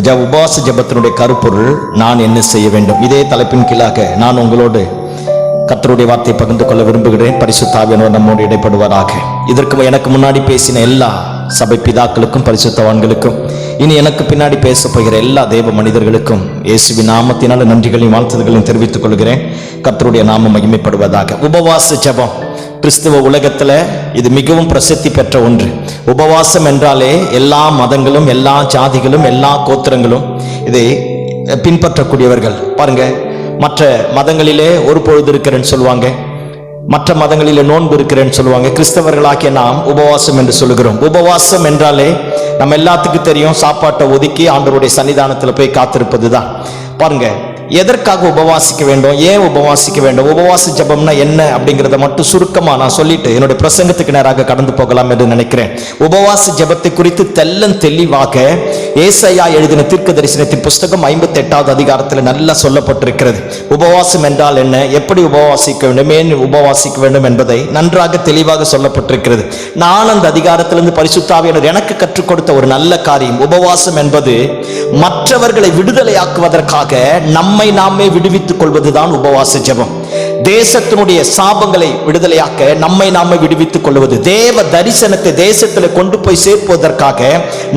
இந்த உபவாச ஜெபத்தினுடைய கருப்பொருள், நான் என்ன செய்ய வேண்டும். இதே தலைப்பின் கீழாக நான் உங்களோடு கர்த்தருடைய வார்த்தையை பகிர்ந்து கொள்ள விரும்புகிறேன். பரிசுத்த ஆவியானவர் நம்மோடு இடைப்படுவாராக. இதற்கு எனக்கு முன்னாடி பேசின எல்லா சபை பிதாக்களுக்கும், பரிசுத்தவான்களுக்கும், இனி எனக்கு பின்னாடி பேச போகிற எல்லா தேவ மனிதர்களுக்கும் இயேசுவின் நாமத்தினால நன்றிகளையும் வாழ்த்துதல்களையும் தெரிவித்துக் கொள்கிறேன். கர்த்தருடைய நாமம் மகிமைப்படுவதாக. உபவாச ஜெபம் கிறிஸ்துவ உலகத்துல இது மிகவும் பிரசித்தி பெற்ற ஒன்று. உபவாசம் என்றாலே எல்லா மதங்களும், எல்லா ஜாதிகளும், எல்லா கோத்திரங்களும் இதை பின்பற்றக்கூடியவர்கள். பாருங்க, மற்ற மதங்களிலே ஒரு பொழுது இருக்கிறேன்னு சொல்லுவாங்க, மற்ற மதங்களிலே நோன்பு இருக்கிறேன்னு சொல்லுவாங்க. கிறிஸ்தவர்களாகிய நாம் உபவாசம் என்று சொல்லுகிறோம். உபவாசம் என்றாலே நம்ம எல்லாத்துக்கும் தெரியும், சாப்பாட்டை ஒதுக்கி ஆண்டவருடைய சன்னிதானத்தில் போய் காத்திருப்பது தான். பாருங்க, எதற்காக உபவாசிக்க வேண்டும், ஏன் உபவாசிக்க வேண்டும், உபவாச ஜெபம்னா என்ன அப்படிங்கிறத மட்டும் சுருக்கமா நான் சொல்லிட்டு என்னுடைய பிரசங்கத்துக்கு நேராக கடந்து போகலாம் என்று நினைக்கிறேன். உபவாச ஜெபத்தை குறித்து தெளிவாக ஏசாயா எழுதின தீர்க்க தரிசனத்தின் புஸ்தகம் 58வது அதிகாரத்தில் நல்லா சொல்லப்பட்டிருக்கிறது. உபவாசம் என்றால் என்ன, எப்படி உபவாசிக்க வேண்டும், ஏன் உபவாசிக்க வேண்டும் என்பதை நன்றாக தெளிவாக சொல்லப்பட்டிருக்கிறது. நான் அந்த அதிகாரத்திலிருந்து பரிசுத்த ஆவியானவர் எனக்கு கற்றுக் கொடுத்த ஒரு நல்ல காரியம், உபவாசம் என்பது மற்றவர்களை விடுதலையாக்குவதற்காக நம்மை நாமே விடுவித்துக் கொள்வதுதான் உபவாச ஜெபம். தேசத்தினுடைய சாபங்களை விடுதலையாக்க நம்மை நாமே விடுவித்துக் கொள்வது, தேவ தரிசனத்தை தேசத்தில் கொண்டு போய் சேர்ப்பதற்காக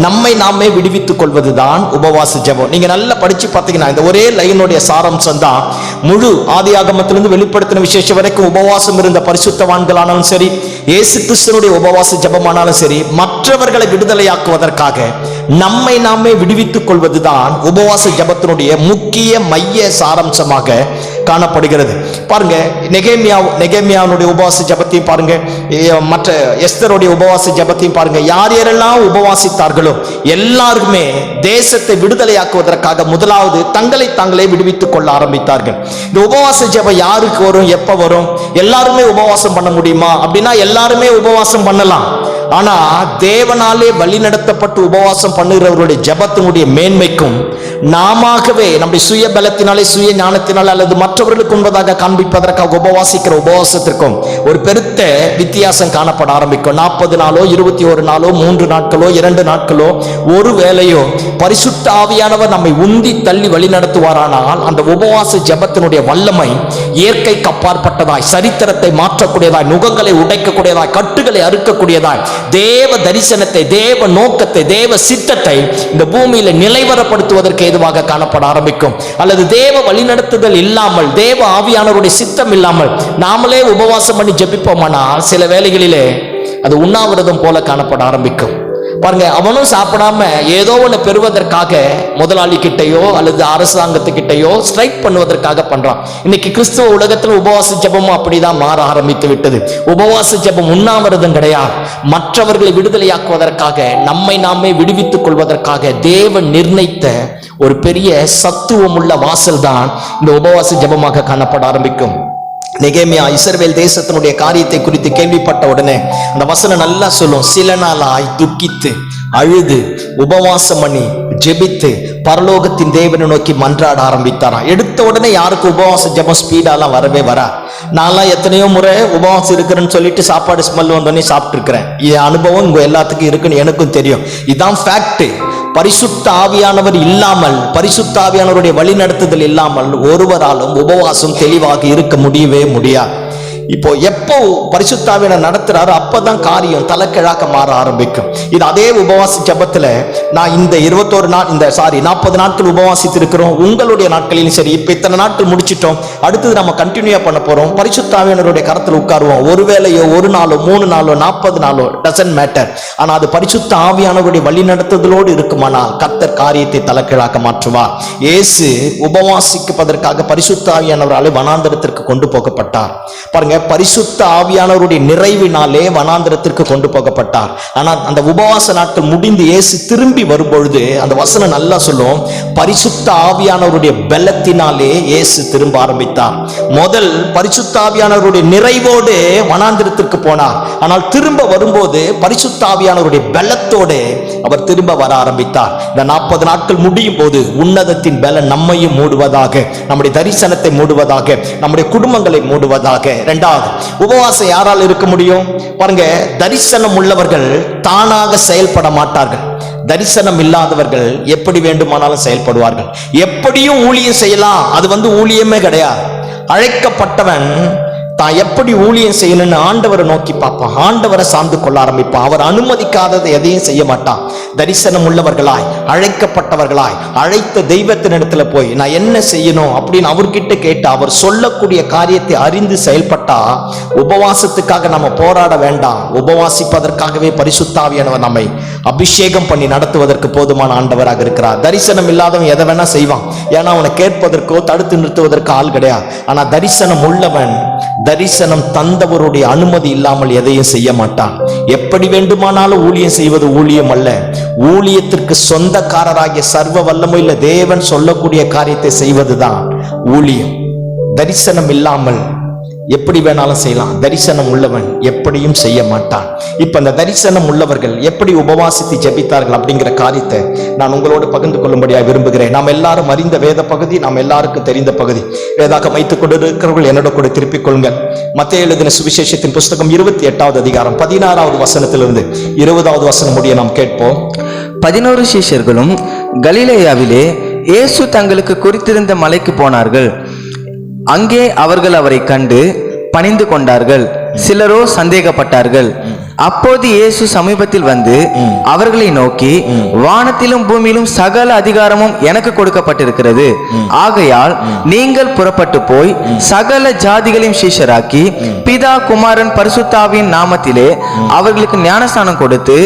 நம்மை நாமே விடுவித்துக் கொள்வதுதான் உபவாச ஜெபம். நீங்க நல்லா படிச்சு பார்த்தீங்கன்னா இந்த ஒரே லைனுடைய சாராம்சம் தான் முழு ஆதியாகமத்திலிருந்து வெளிப்படுத்தின விசேஷம் வரைக்கும் உபவாசம் இருந்த பரிசுத்தவான்களானாலும் சரி, இயேசு கிறிஸ்துவினுடைய உபவாச ஜெபமானாலும் சரி, மற்றவர்களை விடுதலையாக்குவதற்காக நம்மை நாமே விடுவித்துக் கொள்வதுதான் உபவாச ஜெபத்தினுடைய முக்கிய மைய சாராம்சமாக காணப்படுகிறது. பாருங்க, நெகேமியாவுடைய உபவாச ஜெபத்தையும் பாருங்க, மற்ற எஸ்தருடைய உபவாச ஜெபத்தையும் பாருங்க. யார் யாரெல்லாம் உபவாசித்தார்களோ எல்லாருமே தேசத்தை விடுதலையாக்குவதற்காக முதலாவது தங்களை தாங்களே விடுவித்துக் கொள்ள ஆரம்பித்தார்கள். இந்த உபவாச ஜெபம் யாருக்கு வரும், எப்ப வரும்? எல்லாருமே உபவாசம் பண்ண முடியுமா அப்படின்னா எல்லாருமே உபவாசம் பண்ணலாம். ஆனா தேவனாலே வழி நடத்தப்பட்டு உபவாசம் பண்ணுகிறவருடைய ஜெபத்தினுடைய மேன்மைக்கும் நாமவே நம்முடைய சுய பலத்தினாலே, சுய ஞானத்தினாலே அல்லது மற்றவர்களுக்கு உண்பதாக காண்பிப்பதற்காக உபவாசிக்கிற உபவாசத்திற்கும் ஒரு பெருத்த வித்தியாசம் காணப்பட ஆரம்பிக்கும். 40 நாளோ 21 நாளோ 3 நாட்களோ 2 நாட்களோ ஒரு வேளையோ பரிசுத்த ஆவியானவர் நம்மை உந்தி தள்ளி வழி நடத்துவாரானால் அந்த உபவாச ஜெபத்தினுடைய வல்லமை இயற்கைக்கு அப்பாற்பட்டதாய், சரித்திரத்தை மாற்றக்கூடியதாய், நுகங்களை உடைக்கக்கூடியதாய், கட்டுகளை அறுக்கக்கூடியதாய், தேவ தரிசனத்தை, தேவ நோக்கத்தை, தேவ சித்தத்தை இந்த பூமியில நிலைவரப்படுத்துவதற்கு ஏதுவாக காணப்பட ஆரம்பிக்கும். அல்லது தேவ வழிநடத்துதல் இல்லாமல், தேவ ஆவியானவருடைய சித்தம் இல்லாமல் நாமளே உபவாசம் பண்ணி ஜெபிப்போமானால் சில வேளைகளிலே அது உண்ணாவிரதம் போல காணப்பட ஆரம்பிக்கும். பாருங்க, அவனும் சாப்பிடாம ஏதோ ஒன்று பெறுவதற்காக முதலாளி கிட்டையோ அல்லது அரசாங்கத்துக்கிட்டையோ ஸ்ட்ரைக் பண்ணுவதற்காக பண்றான். இன்னைக்கு கிறிஸ்துவ உலகத்தில் உபவாச ஜெபமும் அப்படிதான் மாற ஆரம்பித்து விட்டது. உபவாச ஜெபம் உண்ணாவிரதம் கிடையாது, மற்றவர்களை விடுதலையாக்குவதற்காக, நம்மை நாமே விடுவித்துக் கொள்வதற்காக தேவன் நிர்ணயித்த ஒரு பெரிய சத்துவம் உள்ள வாசல் தான் இந்த உபவாச ஜெபமாக காணப்பட ஆரம்பிக்கும். நெகேமியா இஸ்ரவேல் தேசத்தினுடைய காரியத்தை குறித்து கேள்விப்பட்ட உடனே அந்த வசனம் நல்லா சொல்லும், சில நாளாய் துக்கித்து அழுது உபவாசம் பண்ணி ஜெபித்து பரலோகத்தின் தேவனை நோக்கி மன்றாட ஆரம்பித்தாராம். எடுத்த உடனே யாருக்கு உபவாச ஜெபம் ஸ்பீடாலாம் வரவே வரா. நான்லாம் எத்தனையோ முறை உபவாசம் இருக்கிறேன்னு சொல்லிட்டு சாப்பாடு ஸ்மெல் வந்தோடனே சாப்பிட்டு இருக்கிறேன். என் அனுபவம் உங்க எல்லாத்துக்கும் இருக்குன்னு எனக்கும் தெரியும். இதுதான் ஃபேக்ட். பரிசுத்த ஆவியானவர் இல்லாமல், பரிசுத்த ஆவியானவருடைய வழி நடத்துதல் இல்லாமல் ஒருவராலும் உபவாசம் தெளிவாக இருக்க முடியவே முடியாது. இப்போ எப்போ பரிசுத்த ஆவியானவர் நடத்துறாரோ அப்பதான் காரியம் தலைக்கிழாக மாற ஆரம்பிக்கும். இது அதே உபவாச ஜெபத்துல நான் இந்த 40 நாட்கள் உபவாசித்து இருக்கிறோம். உங்களுடைய நாட்களிலும் சரி, இப்ப இத்தனை நாட்கள் முடிச்சிட்டோம், அடுத்தது நம்ம கண்டினியூ பண்ண போறோம். பரிசுத்த ஆவியானவருடைய கரத்தில் உட்காருவோம். ஒரு வேளையோ, ஒரு நாளோ, 3 நாளோ, 40 நாளோ, டசன்ட் மேட்டர். ஆனா அது பரிசுத்த ஆவியானவருடைய வழி நடத்துதலோடு இருக்குமானால் கர்த்தர் காரியத்தை தலைக்கிழாக மாற்றுவார். இயேசு உபவாசிப்பதற்காக பரிசுத்த ஆவியானவராலே வனாந்தரத்திற்கு கொண்டு போகப்பட்டார். பாருங்க, பரிசுத்த ஆவியானவருடைய நிறைவினாலே வனாந்தரத்திற்கு கொண்டு போகப்பட்டார். ஆனால் அந்த உபவாச நாட்கள் முடிந்து இயேசு திரும்பி வரும்பொழுது அந்த வசனம் நல்லா சொல்லும், பரிசுத்த ஆவியானவருடைய பலத்தினாலே இயேசு திரும்ப ஆரம்பித்தார். முதல் பரிசுத்த ஆவியானவருடைய நிறைவோடு வனாந்தரத்திற்கு போனார். ஆனால் திரும்ப வரும்போது பரிசுத்த ஆவியானவருடைய பலத்தோடு அவர் திரும்ப வர ஆரம்பித்தார். இந்த 40 நாட்கள் முடியும் போது உன்னதத்தின் பலன் நம்மையும் மூடுவதாக, நம்முடைய தரிசனத்தை மூடுவதாக, நம்முடைய குடும்பங்களை மூடுவதாக. இரண்டாவது, உபவாசம் யாரால் இருக்க முடியும்? பாருங்க, தரிசனம் உள்ளவர்கள் தானாக செயல்பட மாட்டார்கள். தரிசனம் இல்லாதவர்கள் எப்படி வேண்டுமானாலும் செயல்படுவார்கள். எப்படியும் ஊழியம் செய்யலாம், அது ஊழியமே கிடையாது. அழைக்கப்பட்டவன் தான் எப்படி ஊழியம் செய்யணும்னு ஆண்டவரை நோக்கி பார்ப்பான், ஆண்டவரை சார்ந்து கொள்ள ஆரம்பிப்பான். அவர் அனுமதிக்காததை எதையும் செய்ய மாட்டான். தரிசனம் உள்ளவர்களாய், அழைக்கப்பட்டவர்களாய், அழைத்த தெய்வத்தினிடத்துல போய் நான் என்ன செய்யணும் அப்படின்னு அவர்கிட்ட கேட்டு அவர் சொல்லக்கூடிய காரியத்தை அறிந்து செயல்பட்டா உபவாசத்துக்காக நம்ம போராட வேண்டாம். உபவாசிப்பதற்காகவே பரிசுத்த ஆவியானவர் நம்மை அபிஷேகம் பண்ணி நடத்துவதற்கு போதுமான ஆண்டவராக இருக்கிறார். தரிசனம் இல்லாதவன் எதை வேணா செய்வான், ஏன்னா அவனை கேட்பதற்கோ தடுத்து நிறுத்துவதற்கு ஆள் கிடையாது. ஆனா தரிசனம் உள்ளவன் தரிசனம் தந்தவருடைய அனுமதி இல்லாமல் எதையும் செய்ய மாட்டான். எப்படி வேண்டுமானாலும் ஊழியம் செய்வது ஊழியம் அல்ல. ஊழியத்திற்கு சொந்தக்காரராகிய சர்வ வல்லமையுள்ள தேவன் சொல்லக்கூடிய காரியத்தை செய்வதுதான் ஊழியம். தரிசனம் இல்லாமல் எப்படி வேணாலும் செய்யலாம். தரிசனம் உள்ளவன் எப்படியும் செய்ய மாட்டான். இப்ப அந்த தரிசனம் உள்ளவர்கள் எப்படி உபவாசித்து ஜெபித்தார்கள் அப்படிங்கிற காரியத்தை நான் உங்களோடு பகிர்ந்து கொள்ளும்படியாக விரும்புகிறேன். நாம் எல்லாரும் அறிந்த வேத பகுதி, நாம் எல்லாருக்கும் தெரிந்த பகுதி. வேதாக வைத்துக் கொண்டிருக்கிறவர்கள் என்னோட கூட திருப்பிக் கொள்ளுங்கள். மத்தேயு எழுதின சுவிசேஷத்தின் புஸ்தகம் 28வது அதிகாரம் 16வது வசனத்திலிருந்து 20வது வசனம் முடிய நாம் கேட்போம். 11 சீஷர்களும் கலிலேயாவிலே இயேசு தங்களுக்கு குறித்திருந்த மலைக்கு போனார்கள். அங்கே அவர்கள் அவரை கண்டு பணிந்து கொண்டார்கள். சிலரோ சந்தேகப்பட்டார்கள். அப்போது இயேசு சமீபத்தில் வந்து அவர்களை நோக்கி, வானத்திலும் பூமியிலும் சகல அதிகாரமும் எனக்கு கொடுக்கப்பட்டிருக்கிறது. ஆகையால் நீங்கள் புறப்பட்டு போய் சகல ஜாதிகளையும் சீஷராக்கி பிதா குமாரன் பரிசுத்த ஆவியின் நாமத்திலே அவர்களுக்கு ஞானஸ்நானம் கொடுத்து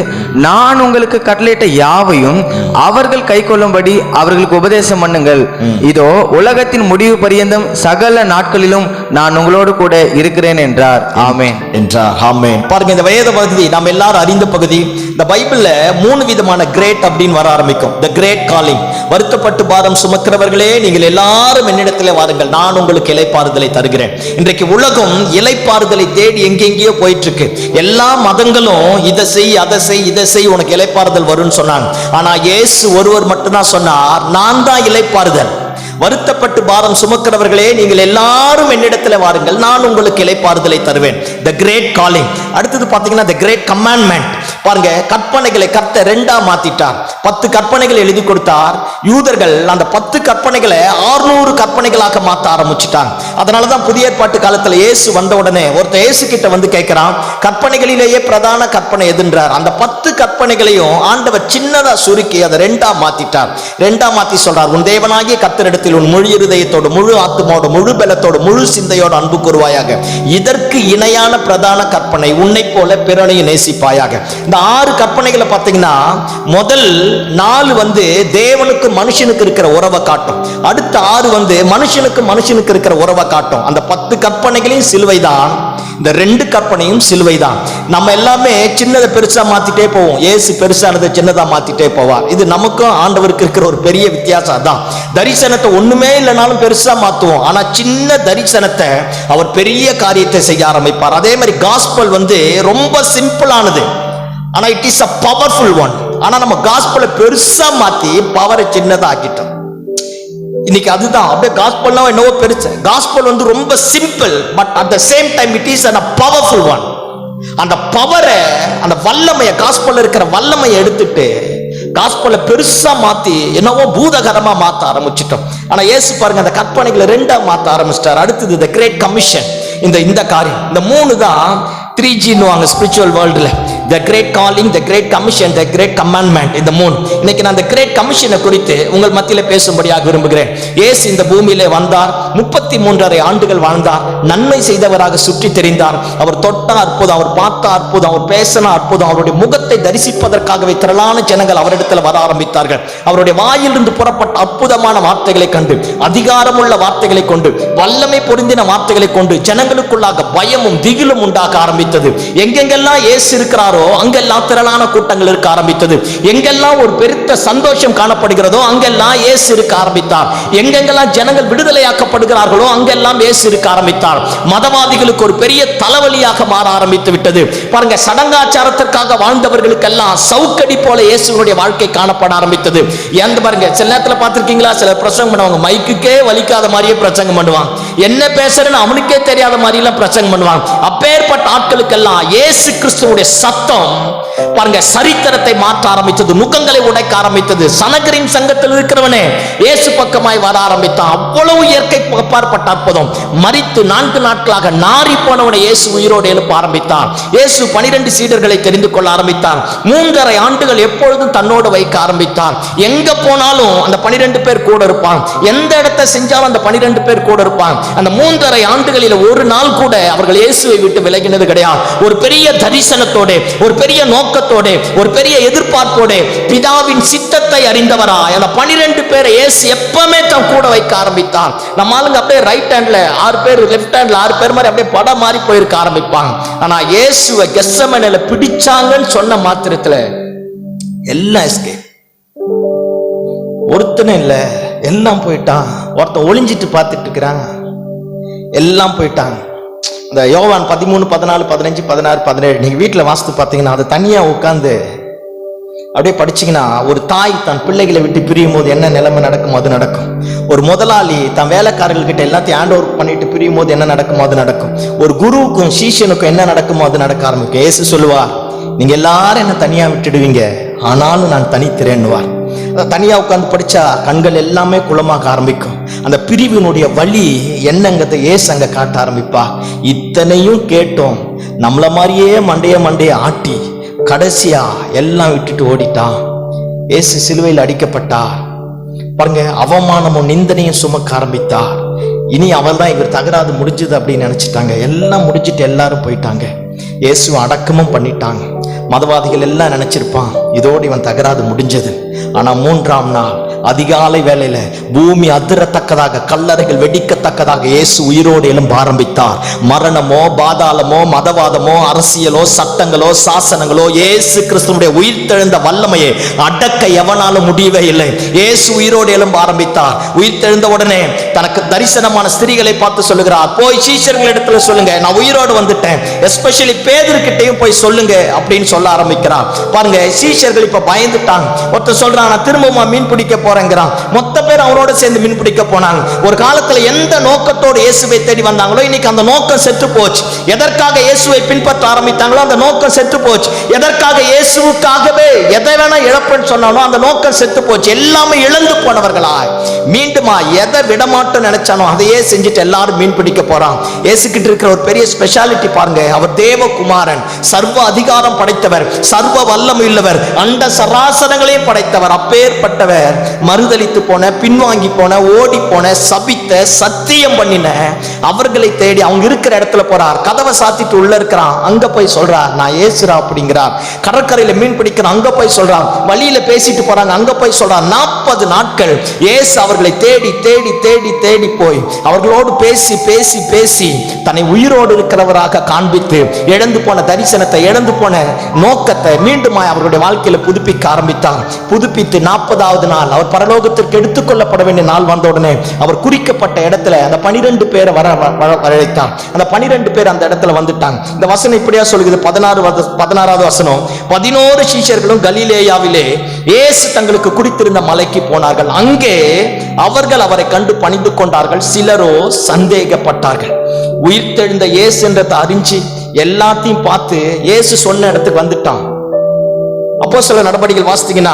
நான் உங்களுக்கு கட்டளையிட்ட யாவையும் அவர்கள் கை கொள்ளும்படி அவர்களுக்கு உபதேசம் பண்ணுங்கள். இதோ உலகத்தின் முடிவு பரியந்தம் சகல நாட்களிலும் நான் உங்களோடு கூட இருக்கிறேன் என்றார். ஆமென் என்றார். ஆமென். பாருங்க, இந்த வேத பகுதி நாம் எல்லாரும் அறிந்த பகுதி. இந்த பைபிள்ல 3 விதமான கிரேட் அப்படின்னு வர ஆரம்பிக்கும். தி கிரேட் காலிங். வருத்தப்பட்டு பாரம் சுமக்கிறவர்களே நீங்கள் எல்லாரும் என்னிடத்திலே வாருங்கள், நான் உங்களுக்கு இளைப்பாறுதலை தருகிறேன். இன்றைக்கு உலகம் இளைப்பாறுதலை தேடி எங்கெங்கேயோ போயிட்டு இருக்கு. எல்லா மதங்களும் இதை செய் அதை செய் இதை செய் உனக்கு இளைப்பாறுதல் வரும்னு சொன்னாங்க. ஆனா இயேசு ஒருவர் மட்டும்தான் சொன்னார், நான் தான் இளைப்பாறுதல். வருத்தப்பட்டு பாரம் சுமக்கிறவர்களே நீங்கள் எல்லாரும் என்னிடத்தில் வாருங்கள், நான் உங்களுக்கு இளைப்பாறுதலை தருவேன். தி கிரேட் காலிங். அடுத்தது பாத்தீங்கன்னா தி கிரேட் கமாண்ட்மெண்ட். பாருங்க, கற்பனைகளை கர்த்தர் 2ஆ மாத்திட்டார். 10 கற்பனைகள் எழுதி கொடுத்தார். யூதர்கள் அந்த 10 கற்பனைகளை 600 கற்பனைகளாக மாற்ற ஆரம்பிச்சுட்டாங்க. அதனாலதான் புதிய ஏற்பாட்டு காலத்துல இயேசு வந்த உடனே ஒருத்தர் இயேசு கிட்ட வந்து கேட்கிறான், கற்பனைகளிலேயே பிரதான கற்பனை எதுன்றார். அந்த 10 கற்பனைகளையும் ஆண்டவர் சின்னதா சுருக்கி அதை 2ஆ மாத்திட்டார். 2ஆ மாத்தி சொல்றார், உன் தேவனாகிய கர்த்தரிடத்தில் உன் முழு இருதயத்தோடு, முழு ஆத்துமாவோடு, முழு பலத்தோடு, முழு சிந்தையோடு அன்பு கூறுவாயாக. இதற்கு இணையான பிரதான கற்பனை, உன்னை போல பிறனை நேசிப்பாயாக. இந்த 6 கற்பனைகளை பார்த்தீங்கன்னா முதல் 4 தேவனுக்கு மனுஷனுக்கு இருக்கிற உறவை காட்டும். அடுத்த 6 மனுஷனுக்கு இருக்கிற உறவை காட்டும். அந்த 10 கற்பனைகளையும் சிலுவை தான், இந்த 2 கற்பனையும் சிலுவை தான். நம்ம எல்லாமே சின்னதை பெருசா மாத்திட்டே போவோம், இயேசு பெருசானதை சின்னதா மாத்திட்டே போவார். இது நமக்கும் ஆண்டவருக்கு இருக்கிற ஒரு பெரிய வித்தியாசம் தான். தரிசனத்தை ஒண்ணுமே இல்லைனாலும் பெருசா மாத்துவோம், ஆனா சின்ன தரிசனத்தை அவர் பெரிய காரியத்தை செய்ய ஆரம்பிப்பார். அதே மாதிரி காஸ்பல் ரொம்ப சிம்பிளானது, ஆனா it is a powerful one. ஆனா நம்ம காஸ்பலை பெருசா மாத்தி பவரை சின்னதா ஆக்கிட்டோம். இன்னைக்கு அதுதான் அப்படியே காஸ்பல்னா என்னவோ பெருசு. காஸ்பல் ரொம்ப simple, but at the same time it is a powerful one. அந்த பவரை, அந்த வல்லமையை, காஸ்பல்ல இருக்கிற வல்லமையை எடுத்துட்டு காஸ்பலை பெருசா மாத்தி என்னவோ பூதகரமா மாத்த ஆரம்பிச்சிட்டோம். ஆனா இயேசு பாருங்க, அந்த கற்பனைகளை 2ஆ மாத்த ஆரம்பிச்சிட்டார். அடுத்தது தி கிரேட் கமிஷன். இந்த காரியம், இந்த 3 தான் 3Gன்னுவாங்க ஸ்பிரிச்சுவல் வேர்ல்டுல. தி கிரேட் காலிங், தி கிரேட் கமிஷன், தி கிரேட் கமாண்ட்மெண்ட். இந்த 3 இன்னைக்கு நான் அந்த கிரேட் கமிஷனை குறித்து உங்கள் மத்தியில பேசும்படியாக விரும்புகிறேன். இயேசு இந்த பூமியிலே வந்தார், 33.5 ஆண்டுகள் வாழ்ந்தார், நன்மை செய்தவராக சுற்றி தெரிந்தார். அவர் தொட்டா அற்புதம், அவர் பார்த்தா அற்புதம், அவர் பேசினா அற்புதம். அவருடைய முகத்தை தரிசிப்பதற்காகவே திரளான ஜனங்கள் அவரிடத்தில் வர ஆரம்பித்தார்கள். அவருடைய வாயிலிருந்து புறப்பட்ட அற்புதமான வார்த்தைகளை கண்டு, அதிகாரமுள்ள வார்த்தைகளை கொண்டு, வல்லமை பொருந்தின வார்த்தைகளை கொண்டு ஜனங்களுக்குள்ளாக பயமும் திகிலும் உண்டாக ஆரம்பித்தது. எங்கெங்கெல்லாம் இயேசு இருக்கிறாரோ அங்கெல்லாம் திரளான கூட்டங்கள் இருக்க ஆரம்பித்தது. எங்கெல்லாம் ஒரு பெருத்த சந்தோஷம் காணப்படுகிறதோ அங்கெல்லாம் இயேசு இருக்க ஆரம்பித்தார். எங்கெங்கெல்லாம் ஜனங்கள் விடுதலையாக்கப்படுகிறார்களோ அங்கெல்லாம் இயேசு இருக்க ஆரம்பித்தார். மதவாதிகளுக்கு ஒரு பெரிய தலைவலியாக மாற ஆரம்பித்து விட்டது. பாருங்க, சடங்காச்சாரத்திற்காக வாழ்ந்தவர்களுக்கெல்லாம் சவுக்கடி போல இயேசுடைய வாழ்க்கை காணப்பட ஆரம்பித்தது. ஏன் பாருங்க, சில நேரத்தில் பார்த்திருக்கீங்களா, சில பிரசங்கம் பண்ணுவாங்க, மைக்குக்கே வலிக்காத மாதிரியே பிரசங்கம் பண்ணுவாங்க, என்ன பேசுறேன்னு அவனுக்கே தெரியாத மாதிரி எல்லாம் பிரசங்கம் பண்ணுவாங்க. அப்பேற்பட்ட ஆட்களுக்கெல்லாம் இயேசு கிறிஸ்துவுடைய சத்தம் பாருங்க, சரித்திரத்தை மாற்ற ஆரம்பித்தது, நுகங்களை உடைக்க ஆரம்பித்தது. சனகரின் சங்கத்தில் இருக்கிறவனே இயேசு பக்கமாய் வர ஆரம்பித்தான். அவ்வளவு இயற்கை அப்பாற்பட்ட அற்புதம். மரித்து 4 நாட்களாக நாறி போனவனை இயேசு உயிரோடு எழுப்ப ஆரம்பித்தார். இயேசு 12 சீடர்களை தெரிந்து கொள்ள ஆரம்பித்தார். 3.5 ஆண்டுகள் எப்பொழுதும் தன்னோடு வைக்க ஆரம்பித்தார். எங்க போனாலும் அந்த 12 பேர் கூட இருப்பான். எந்த இடத்தை செஞ்சாலும் அந்த 12 பேர் கூட இருப்பான். அந்த 3.5 ஆண்டுகளில் ஒரு நாள் கூட அவர்கள் இயேசுவை விட்டு விலகினது கிடையாது. ஒரு பெரிய தரிசனத்தோட, ஒரு பெரிய நோக்கத்தோட, ஒரு பெரிய எதிர்பார்ப்போட, பிதாவின் சித்தத்தை அறிந்தவராய் அந்த 12 பேரை இயேசு எப்பவுமே தன் கூட வைக்க ஆரம்பித்தார். நம்ம ஆளுங்க அப்படியே ரைட் ஹேண்ட்ல 6 பேர், லெஃப்ட் ஹேண்ட்ல 6 பேர் மாதிரி அப்படியே படம் மாதிரி போயிருக்க ஆரம்பிப்பாங்க. ஆனா இயேசுவை கெத்செமனேல பிடிச்சாங்கன்னு சொன்ன மாத்திரத்துல எல்லாம் எஸ்கேப். ஒருத்தனும் இல்ல, எல்லாம் போயிட்டான். ஒருத்தன் ஒளிஞ்சிட்டு பார்த்துட்டு இருக்கிறான், எல்லாம் போயிட்டாங்க. இந்த யோவான் 13, 14, 15, 16, 17 நீங்க வீட்டுல வாசித்து பார்த்தீங்கன்னா அது தனியா உட்கார்ந்து அப்படியே படிச்சீங்கன்னா, ஒரு தாய் தன் பிள்ளைகளை விட்டு பிரியும் போது என்ன நிலைமை நடக்கும் அது நடக்கும். ஒரு முதலாளி தன் வேலைக்காரர்கிட்ட எல்லாத்தையும் ஹேண்ட் ஓவர் பண்ணிட்டு பிரியும் போது என்ன நடக்குமோ அது நடக்கும். ஒரு குருவுக்கும் சீஷனுக்கும் என்ன நடக்குமோ அது நடக்க ஆரம்பிக்கும். இயேசு சொல்லுவார், நீங்க எல்லாரும் என்ன தனியா விட்டுடுவீங்க, ஆனாலும் நான் தனித்திறேன்னுவார். தனியா உட்கார்ந்து படிச்சா கண்கள் எல்லாமே குளமாக ஆரம்பிக்கும். அந்த பிரிவினுடைய வழி என்னங்கிறத இயேசு அங்க காட்ட ஆரம்பிப்பா. இத்தனையும் கேட்டோம், நம்மள மாதிரியே மண்டைய ஆட்டி கடைசியா எல்லாம் விட்டுட்டு ஓடிட்டான். இயேசு சிலுவையில் அடிக்கப்பட்டார். பாருங்க, அவமானமும் நிந்தனையும் சுமக்க ஆரம்பித்தார். இனி அவள் தான் இவர் தகராது முடிஞ்சது அப்படின்னு நினைச்சிட்டாங்க. எல்லாம் முடிஞ்சிட்டு எல்லாரும் போயிட்டாங்க. இயேசு அடக்கமும் பண்ணிட்டாங்க. மதவாதிகள் எல்லாம் நினைச்சிருப்பான் இதோடு இவன் தகராது முடிஞ்சது. ஆனா 3ஆம் நாள் அதிகாலை வேளையில பூமி அதிரத்தக்கதாக, கல்லறைகள் வெடிக்கத்தக்கதாக இயேசு உயிரோடு எழும்ப ஆரம்பித்தார். மரணமோ, பாதாளமோ, மதவாதமோ, அரசியலோ, சட்டங்களோ, சாசனங்களோ இயேசு கிறிஸ்துவுடைய உயிர்த்தெழுந்த வல்லமையை அடக்க எவனாலும் முடியவே இல்லை. இயேசு உயிரோடு எழும்ப ஆரம்பித்தார். உயிர்த்தெழுந்த உடனே தனக்கு தரிசனமான ஸ்திரீகளை பார்த்து சொல்லுகிறார், போய் சீஷர்கள் இடத்துல சொல்லுங்க நான் உயிரோடு வந்துட்டேன், எஸ்பெஷலி பேதுருக்கிட்டையும் போய் சொல்லுங்க அப்படின்னு சொல்ல ஆரம்பிக்கிறார். பாருங்க, சீஷர்கள் இப்ப பயந்துட்டாங்க. ஒருத்தர் சொல்றான், நான் திரும்பமா மீன் பிடிக்க போறேங்கிறான். மொத்த பேர் அவரோட சேர்ந்து மீன் பிடிக்க போனாங்க. ஒரு காலத்துல எந்த நோக்கத்தோடு இயேசுவை தேடி வந்தாங்களோ இன்னைக்கு அந்த நோக்கம் செத்து போச்சு. எதற்காக இயேசுவை பின்பற்ற ஆரம்பித்தாங்களோ அந்த நோக்கம் செத்து போச்சு. எதற்காக இயேசுவுக்காகவே எதை வேணா இழப்புன்னு சொன்னானோ அந்த நோக்கம் செத்து போச்சு. எல்லாமே இழந்து போனவர்களாய் மீண்டுமா எதை விடமாட்டோம் நினைச்சானோ அதையே செஞ்சுட்டு எல்லாரும் மீன் பிடிக்க போறான். இயேசுகிட்ட இருக்கிற ஒரு பெரிய ஸ்பெஷாலிட்டி பாருங்க, அவர் தேவகுமாரன், சர்வ அதிகாரம் படைத்தவர், சர்வ வல்லமை உள்ளவர், அண்ட சராசரங்களையும் படைத்தவர். அப்பேற்பட்டவர் மறுதலித்து போன, பின்வாங்கி போன, ஓடி போன, சபித்த, சத்தியம் பண்ணின அவர்களை தேடி அவங்க இருக்கிற இடத்துல போறார். கதவை சாத்திட்டு உள்ள இருக்கிறான். அங்க போய் சொல்றார், நான் இயேசுரா அப்படிங்கிறார். கடற்கரையில மீன் பிடிக்கிறான். அங்க போய் சொல்றான். வழியில பேசிட்டு போறாங்க. அங்க போய் சொல்றான். 40 நாட்கள் இயேசு அவர்களை தேடி தேடி தேடி தேடி போய் அவர்களோடு பேசி பேசி பேசி தன்னை உயிரோடு இருக்கிறவராக காண்பித்து இழந்து போன தரிசனத்தை, இழந்து போன நோக்கத்தை மீண்டும் அவர்களுடைய வாழ்க்கையில புதுப்பிக்க ஆரம்பித்தார். புதுப்பித்து 40வது நாள் அவர் பரலோகத்திற்கு எடுத்துக்கொள்ளப்பட வேண்டிய நாள் வந்த உடனே அவர் குறிக்கப்பட்ட இடத்துல அந்த 12 பேரை வரழைத்தார். அந்த 12 பேர் அந்த இடத்துல வந்துட்டாங்க. இந்த வசனம் இப்படியா சொல்லுகிறது, 16வது வசனம், 11 சீஷர்களும் கலிலேயாவிலே இயேசு தங்களுக்கு குறித்திருந்த மலைக்கு போனார்கள். அங்கே அவர்கள் அவரை கண்டு பணிந்து கொண்டார்கள். சிலரோ சந்தேகப்பட்டார்கள். உயிர்த்தெழுந்த இயேசு என்றதை அறிஞ்சு எல்லாத்தையும் பார்த்து இயேசு சொன்ன இடத்துக்கு வந்துட்டான். அப்போஸ்தலர் நடபடிகள் வாசித்தீங்கன்னா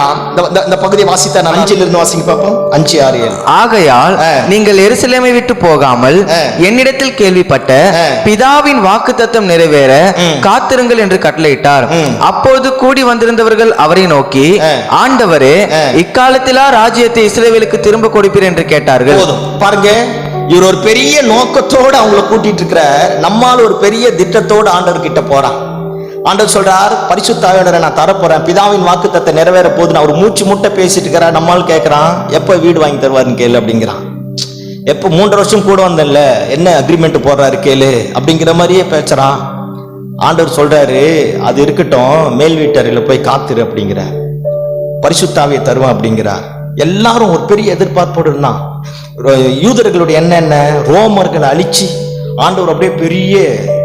இந்த பகுதியை வாசித்தா 5 இருந்து வாசிங்க பாப்போம். 5, 6, 7. ஆகையால் நீங்கள் எருசலேமை விட்டு போகாமல் என்னிடத்தில் கேள்விப்பட்ட பிதாவின் வாக்குத்தத்தம் நிறைவேற காத்திருங்கள் என்று கட்டளையிட்டார். அப்போது கூடி வந்திருந்தவர்கள் அவரை நோக்கி, ஆண்டவரே, இக்காலத்திலா ராஜ்யத்தை இஸ்ரவேலுக்கு திரும்ப கொடுப்பீர் என்று கேட்டார்கள். பாருங்க, இவர் ஒரு பெரிய நோக்கத்தோடு அவங்களை கூட்டிட்டு இருக்கிறார். நம்மால் ஒரு பெரிய திட்டத்தோடு ஆண்டவர் கிட்ட போறான். ஆண்டவர் சொல்றார், பரிசுத்த ஆவியானவரை நான் தரப்போறேன், பிதாவின் வாக்குத்தத்தை நிறைவேற போது. நான் ஒரு மூச்சு முட்டை பேசிட்டு இருக்கிறார். நம்மால் கேட்கிறான், எப்ப வீடு வாங்கி தருவாருன்னு கேளு அப்படிங்கிறான். எப்ப 3 வருஷம் கூட வந்தேன்ல, என்ன அக்ரிமெண்ட் போடுறாரு கேளு அப்படிங்கிற மாதிரியே பேசுறான். ஆண்டவர் சொல்றாரு, அது இருக்கட்டும், மேல் வீட்டறையில போய் காத்துரு அப்படிங்கிறார். பரிசுத்த ஆவியை தருவேன் அப்படிங்கிறார். எல்லாரும் ஒரு பெரிய எதிர்பார்ப்போடு இருந்தான். யூதர்களுடைய என்ன ரோமர்களை அழிச்சு ஆண்டவர் அப்படியே பெரிய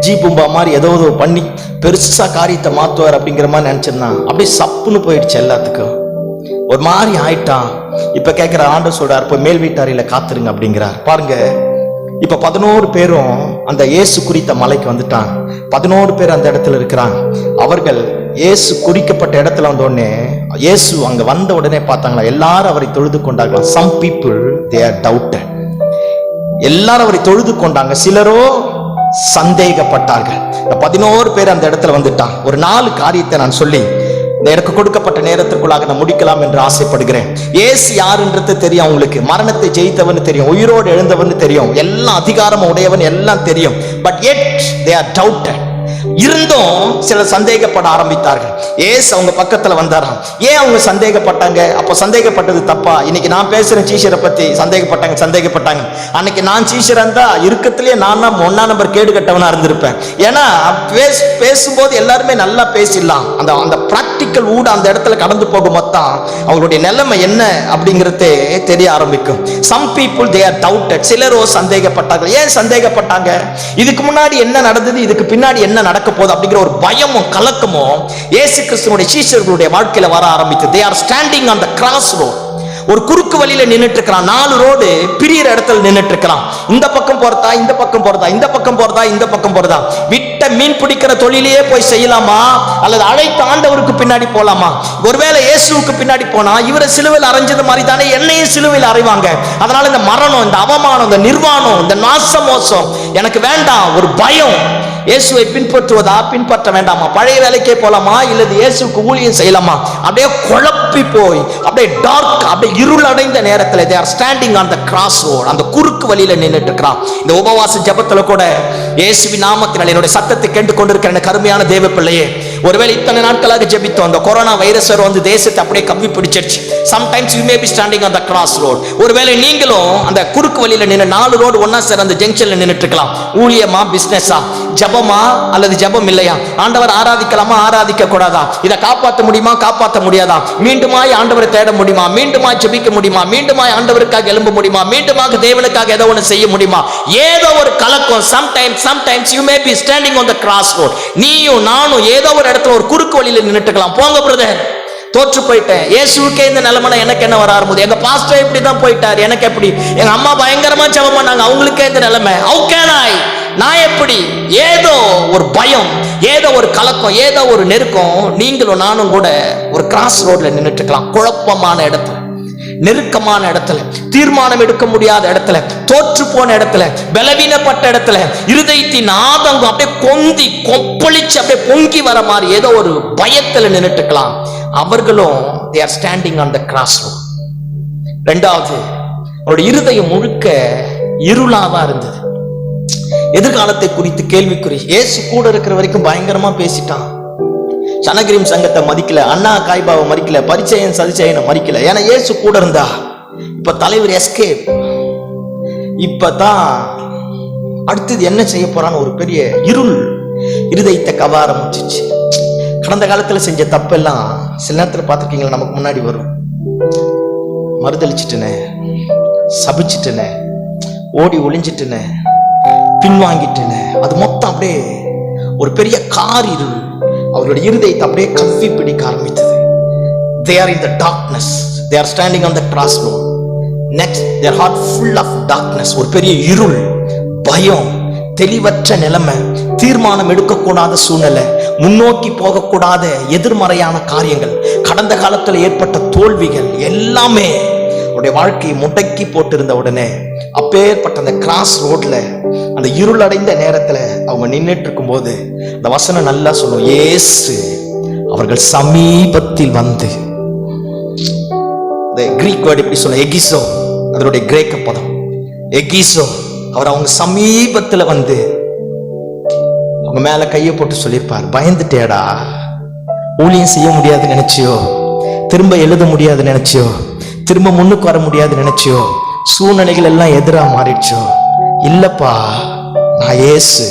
ஜீபும்பா மாதிரி ஏதோ பண்ணி பெருசா காரியத்தை மாத்துவார் அப்படிங்கிற மாதிரி நினைச்சிருந்தான். அப்படியே சப்புன்னு போயிடுச்சு. எல்லாத்துக்கும் ஒரு மாதிரி ஆயிட்டான். இப்ப கேட்கிற ஆண்டவர் சொல்றார், போய் மேல் வீட்டாரில காத்துருங்க அப்படிங்கிறார். பாருங்க, இப்ப 11 பேரும் அந்த இயேசு குறித்த மலைக்கு வந்துட்டாங்க. 11 பேர் அந்த இடத்துல இருக்கிறாங்க. அவர்கள் இயேசு குறிக்கப்பட்ட இடத்துல வந்த உடனே, இயேசு அங்க வந்த உடனே பார்த்தாங்களா, எல்லாரும் அவரை தொழுது கொண்டார்களாம். some people they are doubted. எல்லாரும் அவரை தொழுது கொண்டாங்க, சிலரோ சந்தேகப்பட்டார்கள். 11 பேர் அந்த இடத்துல வந்துட்டான். ஒரு 4 காரியத்தை நான் சொல்லி எனக்கு கொடுக்கப்பட்ட நேரத்திற்குள்ளாக நான் முடிக்கலாம் என்று ஆசைப்படுகிறேன். இயேசு யாருன்றது தெரியும் அவங்களுக்கு. மரணத்தை ஜெயித்தவன் தெரியும், உயிரோடு எழுந்தவன் தெரியும், எல்லாம் அதிகாரம் உடையவன் எல்லாம் தெரியும். But yet they are doubted. இருந்தும் சிலர் சந்தேகப்பட ஆரம்பித்தார்கள். ஏசு அவங்க பக்கத்துல வந்தாராம். ஏன் அவங்க சந்தேகப்பட்டாங்க? அப்போ சந்தேகப்பட்டது தப்பா? இன்னைக்கு நான் பேசுறேன் சீஷரை பத்தி, சந்தேகப்பட்டாங்க. அன்னைக்கு நான் சீஷரா இருந்தா இருக்கத்திலேயே நான் தான் 1 நம்பர் கேடு கட்டவனா இருந்திருப்பேன். ஏன்னா பேசும்போது எல்லாருமே நல்லா பேசிடலாம். அந்த பிராக்டிக்கல் ஊட அந்த இடத்துல கடந்து போகும் மொத்தம் அவங்களுடைய நிலைமை என்ன அப்படிங்கறதே தெரிய ஆரம்பிக்கும். some people they are doubted. சிலரோ சந்தேகப்பட்டார்கள். ஏன் சந்தேகப்பட்டாங்க? இதுக்கு முன்னாடி என்ன நடந்தது, இதுக்கு பின்னாடி என்ன நடக்க போகுது அப்படிங்கிற ஒரு பயமும் கலக்கமும் இயேசு கிறிஸ்துவினுடைய சீஷர்களுடைய வாழ்க்கையில வர ஆரம்பித்தது. they are standing on the crossroad. ஒரு குறுக்கு வழியில நின்னுட்டு இருக்கிறான். 4 ரோடு பிரியிற இடத்துல நின்னுட்டு இருக்கிறான். இந்த பக்கம் போறதா, இந்த பக்கம் போறதா, இந்த பக்கம் போறதா, இந்த பக்கம் போறதா, விட்ட மீன் பிடிக்கிற தொழிலையே போய் செய்யலாமா, அல்லது அழைத்த ஆண்டவருக்கு பின்னாடி போலாமா? ஒருவேளை இயேசுவுக்கு பின்னாடி போனா இவரை சிலுவையில் அறைஞ்சது மாதிரி தானே என்னையும் சிலுவையில் அறைவாங்க. அதனால இந்த மரணம், இந்த அவமானம், இந்த நிர்வாணம், இந்த நாசமோசம் எனக்கு வேண்டாம். ஒரு பயம். இயேசுவை பின்பற்றுவதா, பின்பற்ற வேண்டாமா? பழைய வேலைக்கே போலாமா, இல்லது இயேசுக்கு ஊழியம் செய்யலாமா? அப்படியே குழப்பி போய் அப்படியே டார்க், அப்படியே இருள் அடைந்த நேரத்தில் they are standing on the crossroad. அந்த குறுக்கு வழியில நின்னுட்டு இருக்கிறான். இந்த உபவாச ஜெபத்துல கூட இயேசுவின் நாமத்தினால் என்னுடைய சத்தத்தை கேட்டு கொண்டிருக்கிற எனக்கு அருமையான தேவ பிள்ளையே, ஒருவேளை இத்தனை நாட்களாக ஜெபித்தோம், அந்த கொரோனா வைரஸ் வந்து தேசத்தை அப்படியே கவ்வி பிடிச்சிருச்சு. sometimes you may be standing on the crossroad. ஒருவேளை நீங்களும் அந்த குறுக்கு வழியில நின்று 4 ரோடு ஒன்னா சேர அந்த ஜங்ஷன்ல நின்னுட்டு இருக்கலாம். ஊழியமா, பிசினஸா, ஜெபமா அல்லது ஜெபம் இல்லையா? ஆண்டவர் ஆராதிக்கலாமா, ஆராதிக்க கூடாதா? இதை காப்பாற்ற முடியுமா, காப்பாற்ற முடியாதா? மீண்டுமாய் ஆண்டவரை தேட முடியுமா, மீண்டுமாய் ஜெபிக்க முடியுமா, மீண்டுமாய் ஆண்டவருக்காக எழும்ப முடியுமா, மீண்டுமாக தேவனுக்காக ஏதோ ஒன்று செய்ய முடியுமா? ஏதோ ஒரு கலக்கம். sometimes you may be standing on the crossroad. நீயும் நானும் ஏதோ ஒரு இடத்துல ஒரு குறுக்கு வழியில நின்னுட்டுக்கலாம். போங்க பிரதர், தோற்று போயிட்டேன், இயேசுக்கே இந்த நிலைமை, எனக்கு என்ன வர ஆரம்பிச்சு? எங்க பாஸ்டர் இப்படி தான் போயிட்டார், எனக்கு எப்படி? எங்க அம்மா பயங்கரமா ஜெபம் பண்ணாங்க, அவங்களுக்கே இந்த நிலைமை, how can I? நான் எப்படி? ஏதோ ஒரு பயம், ஏதோ ஒரு கலக்கம், ஏதோ ஒரு நெருக்கம். நீங்களும் நானும் கூட ஒரு கிராஸ் ரோட்ல நின்னுட்டு இருக்கலாம். குழப்பமான இடத்துல, நெருக்கமான இடத்துல, தீர்மானம் எடுக்க முடியாத இடத்துல, தோற்று போன இடத்துல, பலவீனப்பட்ட இடத்துல, இருதயத்தின் ஆதங்கம் அப்படியே கொந்தி கொப்பளிச்சு அப்படியே பொங்கி வர மாதிரி ஏதோ ஒரு பயத்துல நின்னுட்டு இருக்கலாம். அவர்களும் they are standing on the crossroad. ரெண்டாவது, அவருடைய இருதயம் முழுக்க இருளாதான் இருந்தது. எதிர்காலத்தை குறித்து கேள்விக்குறி. இயேசு கூட இருக்கிற வரைக்கும் பயங்கரமா பேசிட்டான். சனகிரிம் சங்கத்தை மதிக்கல, அண்ணா காய்பாவை மதிக்கல, பரிச்சயன் சதிச்சயனை மதிக்கல. ஏன்னா இயேசு கூட இருந்தா. இப்ப தலைவர் எஸ்கேப். இப்பதான் அடுத்தது என்ன செய்ய போறான்னு ஒரு பெரிய இருள் இருதயத்தை கவ ஆரம்பிச்சிச்சு. கடந்த காலத்துல செஞ்ச தப்பெல்லாம் சில நேரத்துல பார்த்துருக்கீங்களா, நமக்கு முன்னாடி வரும். மறுதளிச்சுட்டுனே, சபிச்சுட்டுனே, ஓடி ஒளிஞ்சிட்டுனே, பின்வாங்கிட்டுனே, அது மொத்தம் அப்படியே ஒரு பெரிய கார் இருள் அவருடைய இருதயத்தை அப்படியே கவ்வி பிடிக்க ஆரம்பித்தது. they are in the darkness, they are standing on the crossroad. next, their heart full of darkness. ஒரு பெரிய இருள், பயம், தெளிவற்ற நிலைமை, தீர்மானம் எடுக்கக்கூடாத சூழ்நிலை, முன்னோக்கி போகக்கூடாத எதிர்மறையான காரியங்கள், கடந்த காலத்தில் ஏற்பட்ட தோல்விகள் எல்லாமே அவருடைய வாழ்க்கையை முடக்கி போட்டிருந்த உடனே அப்பேற்பட்ட அந்த கிராஸ் ரோட்ல அந்த இருள் அடைந்த நேரத்துல அவங்க நின்றுட்டு இருக்கும் போது அந்த வசனம் நல்லா சொல்லும். இயேசு அவர்கள் சமீபத்தில் வந்து, கிரீக் வேர்ட் எப்படி சொல்ல, எகிசோ, அதனுடைய கிரேக்க பதம் எகிசோ. அவர் அவங்க சமீபத்துல வந்து அவங்க மேல கையை போட்டு சொல்லியிருப்பார், பயந்துட்டேடா, ஊழியம் செய்ய முடியாது நினைச்சியோ, திரும்ப எழுத முடியாது நினைச்சியோ, திரும்ப முன்னுக்கு வர முடியாது நினைச்சியோ, சூழ்நிலைகள் எல்லாம் எதிரா மாறிடுச்சோ, இல்லப்பா நான் இயேசு.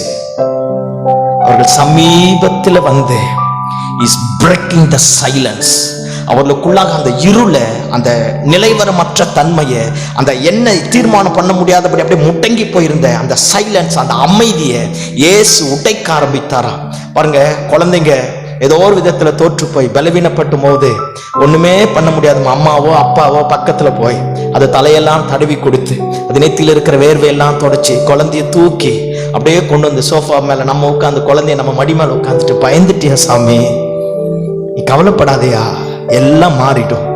அவர்கள் சமீபத்தில் வந்து இஸ் பிரேக்கிங் த சைலன்ஸ். அவர்களுக்குள்ளாக அந்த இருளை, அந்த நிலைவரமற்ற தன்மையை, அந்த என்ன தீர்மானம் பண்ண முடியாதபடி அப்படியே முடங்கி போயிருந்த அந்த சைலன்ஸ், அந்த அமைதியை இயேசு உடைக்க ஆரம்பித்தாரா. பாருங்க, குழந்தைங்க ஏதோ ஒரு விதத்துல தோற்று போய் பலவீனப்பட்டும் போது ஒண்ணுமே பண்ண முடியாது. அம்மாவோ அப்பாவோ பக்கத்துல போய் அது தலையெல்லாம் தடவி கொடுத்து, அது நெத்தில இருக்கிற வேர்வையெல்லாம் தொடச்சி குழந்தைய தூக்கி அப்படியே கொண்டு வந்து சோஃபா மேல நம்ம உட்காந்து, குழந்தைய நம்ம மடி மேல உட்காந்துட்டு, பயந்துட்டியா சாமி, கவலைப்படாதையா, எல்லாம் மாறிடும்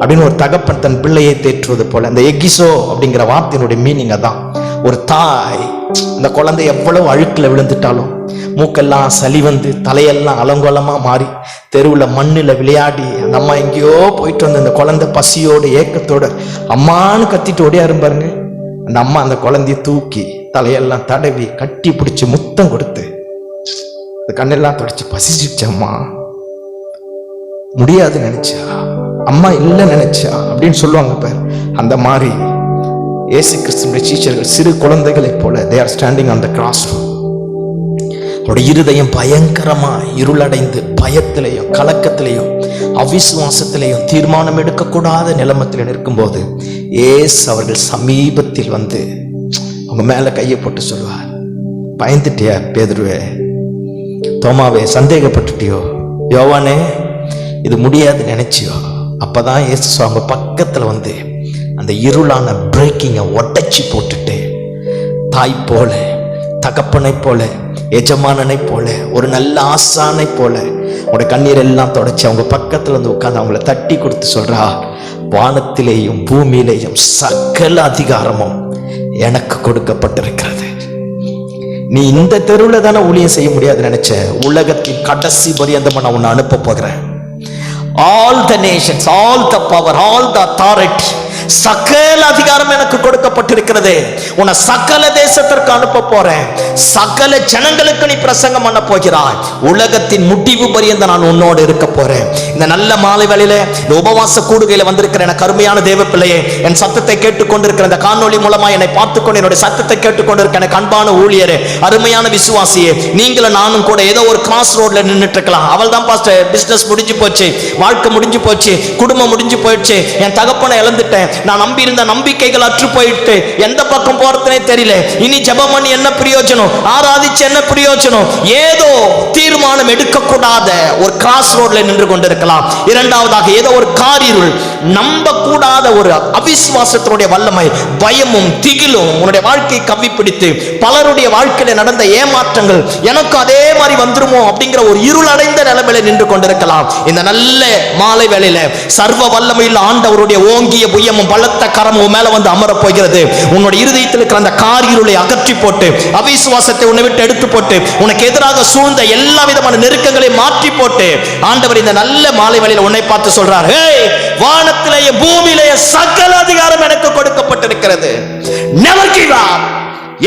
அப்படின்னு ஒரு தகப்பன் தன் பிள்ளையை தேற்றுவது போல. இந்த எகிசோ அப்படிங்கிற வார்த்தையினுடைய மீனிங் அதான். ஒரு தாய் அந்த குழந்தை எவ்வளவு அழுக்குல விழுந்துட்டாலும், மூக்கெல்லாம் சளி வந்து தலையெல்லாம் அலங்கோலமா மாறி தெருவில் மண்ணில் விளையாடி அந்த அம்மா எங்கேயோ போயிட்டு வந்து அந்த குழந்தை பசியோட ஏக்கத்தோட அம்மான்னு கத்திட்டு ஓடியாரு பாருங்க. அந்த அம்மா அந்த குழந்தைய தூக்கி தலையெல்லாம் தடவி கட்டி பிடிச்சி முத்தம் கொடுத்து அந்த கண்ணெல்லாம் தொடச்சி, பசிச்சிச்சு அம்மா, முடியாது நினைச்சா, அம்மா இல்லை நினைச்சா அப்படின்னு சொல்லுவாங்க பாரு. அந்த மாதிரி இயேசு கிறிஸ்துவின் சீஷர்கள் சிறு குழந்தைகளைப் போல they are standing on the crossroad. அவருடைய இருதயம் பயங்கரமா இருளடைந்து பயத்திலையும் கலக்கத்திலையும் அவிசுவாசத்திலையும் தீர்மானம் எடுக்கக்கூடாத நிலைமத்தில் இருக்கும்போது இயேசு அவர்கள் சமீபத்தில் வந்து அவங்க மேல கையை போட்டு சொல்லுவார், பயந்துட்டியா பேதுருவே, தோமாவே சந்தேகப்பட்டுட்டியோ, யோவானே இது முடியாது நினைச்சியோ? அப்பதான் இயேசு அவங்க பக்கத்துல வந்து அந்த இருளான பிரேக்கிங்கை உடைச்சி போட்டுட்டு தாய் போல, தகப்பனை போல, எஜமானனை போல, ஒரு நல்ல ஆசானை போல உடைய கண்ணீர் எல்லாம் தொடச்சி அவங்க பக்கத்துல வந்து உட்கார்ந்து அவங்கள தட்டி கொடுத்து சொல்றா, வானத்திலேயும் பூமியிலேயும் சகல அதிகாரமும் எனக்கு கொடுக்கப்பட்டிருக்கிறது. நீ இந்த தெருவுல தானே ஊழியம் செய்ய முடியாது நினைச்ச, உலகத்தின் கடைசி பரியந்தமா நான் உன்னை அனுப்ப போகிறேன். All the nations, all the power, all the authority, சகல அதிகாரம் எனக்கு கொடுக்கப்பட்டிருக்கிறது. உன்னை சகல தேசத்திற்கு அனுப்ப போறேன். சகல ஜனங்களுக்கு நீ பிரசங்கம் பண்ண போகிறாய். உலகத்தின் முடிவு பரியந்த நான் உன்னோடு இருக்க போறேன். இந்த நல்ல மாலை வேளையில இந்த உபவாச கூடுகையில வந்திருக்கிற எனக்கு அருமையான தேவ பிள்ளையே, என் சத்தத்தை கேட்டுக்கொண்டிருக்கிற இந்த காணொளி மூலமா என்னை பார்த்துக்கொண்டு என்னுடைய சத்தத்தை கேட்டுக்கொண்டிருக்கிற எனக்கு அன்பான ஊழியரே, அருமையான விசுவாசியே, நீங்களும் நானும் கூட ஏதோ ஒரு கிராஸ் ரோட்ல நின்றுட்டு இருக்கலாம். அவள் தான் பாஸ்டர், பிசினஸ் முடிஞ்சு போச்சு, வாழ்க்கை முடிஞ்சு போச்சு, குடும்பம் முடிஞ்சு போயிடுச்சு, என் தகப்பனை இழந்துட்டேன், நான் நம்பி இருந்த நம்பிக்கைகள் அற்று போயிட்டு எந்த பக்கம் போறதுனே தெரியல, இனி ஜெபம் பண்ணி என்ன பிரயோஜனம், ஆராதிச்சு என்ன பிரயோஜனம், ஏதோ தீர்மானம் எடுக்க கூடாத ஒரு கிராஸ் ரோட்ல நின்று கொண்டிருக்கலாம். இரண்டாவதாக ஏதோ ஒரு காரிருள், நம்ப கூடாத ஒரு அவிசுவாசத்தினுடைய வல்லமை, பயமும் திகிலும் உன்னுடைய வாழ்க்கையை கவ்வி பிடித்து பலருடைய வாழ்க்கையில நடந்த ஏமாற்றங்கள் எனக்கு அதே மாதிரி வந்துருமோ அப்படிங்கிற ஒரு இருள் அடைந்த நிலைமையில நின்று கொண்டிருக்கலாம். இந்த நல்ல மாலை வேளையில சர்வ வல்லமையில் ஆண்டவருடைய ஓங்கிய புயமும் பலத்த கரமும் மேல வந்து அமர போகிறது. உன்னுடைய இருதயத்தில் இருக்கிற அந்த காரிருளை அகற்றி போட்டு, அவிசுவாசத்தை உன்னை விட்டு எடுத்து போட்டு, உனக்கு எதிராக சூழ்ந்த எல்லா விதமான நெருக்கங்களை மாற்றி போட்டு, ஆண்டவர் இந்த நல்ல மாலை வேளையில உன்னை பார்த்து சொல்றார், ஹே, வானத்திலேயே பூமியிலேயே சகல அதிகாரம் எனக்கு கொடுக்கப்பட்டிருக்கிறது. never give up.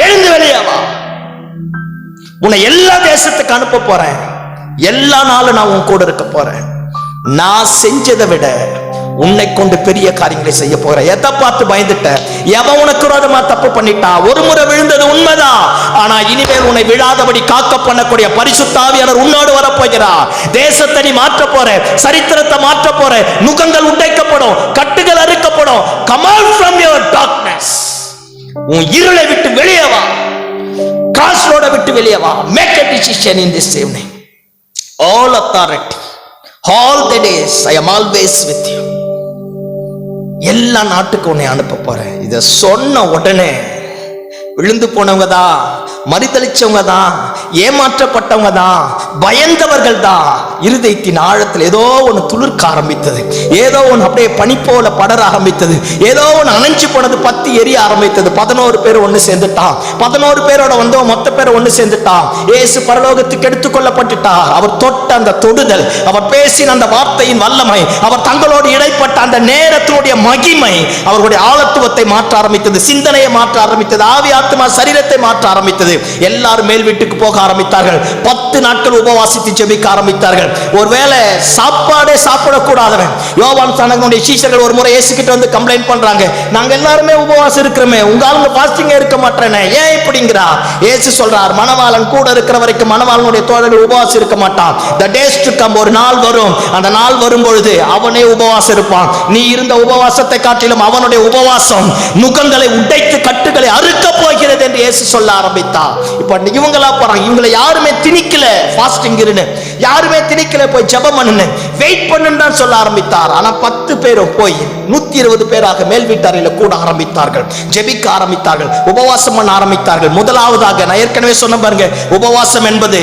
எழுந்து வெளியே வா. உன்னை எல்லா தேசத்துக்கு அனுப்ப போறேன். எல்லா நாளும் நான் உன் கூட இருக்க போறேன். நான் செஞ்சதை விட உன்னை கொண்டு பெரிய காரியங்களை செய்ய போகிறேன். எதை பார்த்து பயந்துட்ட? எவன் உனக்கு விரோதமா தப்பு பண்ணிட்டா? ஒரு முறை விழுந்தது உண்மைதான், ஆனா இனிமேல் உன்னை விழாதபடி காக்க பண்ணக்கூடிய பரிசுத்த ஆவியானவர் உன்னோடு வரப்போகிறார். தேசத்தை நீ மாற்ற போற, சரித்திரத்தை மாற்ற போற, நுகங்கள் உடைக்கப்படும், கட்டுகள் அறுக்கப்படும். Come out from your darkness. உன் இருளை விட்டு வெளியே வா, கிராஸ் ரோட விட்டு வெளியே வா. Make a decision in this evening. All authority, all the days I am always with you. எல்லா நாட்டுக்கு உன்னை அனுப்ப போறேன். இத சொன்ன உடனே விழுந்து போனவங்க தான், மறுதளிச்சவங்க தான், ஏமாற்றப்பட்டவங்க தான், பயந்தவர்கள் தான். இருதயத்தின் ஆழத்தில் ஏதோ ஒன்று துளிர்க்க ஆரம்பித்தது, ஏதோ ஒன்று அப்படியே பனி போல படர ஆரம்பித்தது, ஏதோ ஒன்று அணைஞ்சு போனது, பத்தி எரிய ஆரம்பித்தது. 11 பேர் ஒன்று சேர்ந்துட்டான். 11 பேரோட வந்தவன் மொத்த பேர் ஒன்று சேர்ந்துட்டான். இயேசு பரலோகத்துக்கு எடுத்துக்கொள்ளப்பட்டுட்டார். அவர் தொட்ட அந்த தொடுதல், அவர் பேசின அந்த வார்த்தையின் வல்லமை, அவர் தங்களோடு இடைப்பட்ட அந்த நேரத்தினுடைய மகிமை அவர்களுடைய ஆழத்துவத்தை மாற்ற ஆரம்பித்தது, சிந்தனையை மாற்ற ஆரம்பித்தது, ஆவி ஆத்மா சரீரத்தை மாற்ற ஆரம்பித்தது. எல்லாரும் மேல் வீட்டுக்கு போக ஆரம்பித்தார்கள். 10 நாட்கள் உபவாசித்து ஜெபிக்க ஆரம்பித்தார்கள். ஒருவேளை சாப்பாடே சாப்பிடக்கூடாதவன் யோவான் தனக்குடைய சீஷர்கள் ஒரு முறை இயேசு கிட்ட வந்து கம்ப்ளைண்ட் பண்றாங்க, நாங்க எல்லாருமே உபவாசம் இருக்கிறோமே, உங்க ஆளுங்க ஃபாஸ்டிங் இருக்க மாட்டேனே, ஏன் இப்படிங்கிறா? இயேசு சொல்றார், மணவாளன் கூட இருக்கிற வரைக்கும் மணவாளனுடைய தோழர்கள் உபவாசம் இருக்க மாட்டான். The days to come, ஒரு நாள் வரும், அந்த நாள் வரும் பொழுது அவனே உபவாசம் இருப்பான். நீ இருந்த உபவாசத்தை காட்டிலும் அவனுடைய உபவாசம் நுகங்களை உடைத்து கட்டுகளை அறுக்க போகிறது என்று இயேசு சொல்ல ஆரம்பித்தார். இப்ப இவங்களா போறாங்க, இவங்களை யாருமே திணிக்கல, ஃபாஸ்டிங் இருன்னு, யாருமே திணிக்கல போய் ஜெபம் பண்ணுன்னு, வெயிட் பண்ணுன்னு தான் சொல்ல ஆரம்பித்தார். ஆனா 10 பேரும் போய் 120 பேராக மேல் வீட்டாரில கூட ஆரம்பித்தார்கள், ஜெபிக்க ஆரம்பித்தார்கள், உபவாசம் பண்ண ஆரம்பித்தார்கள். முதலாவதாக நான் ஏற்கனவே சொன்ன பாருங்க, உபவாசம் என்பது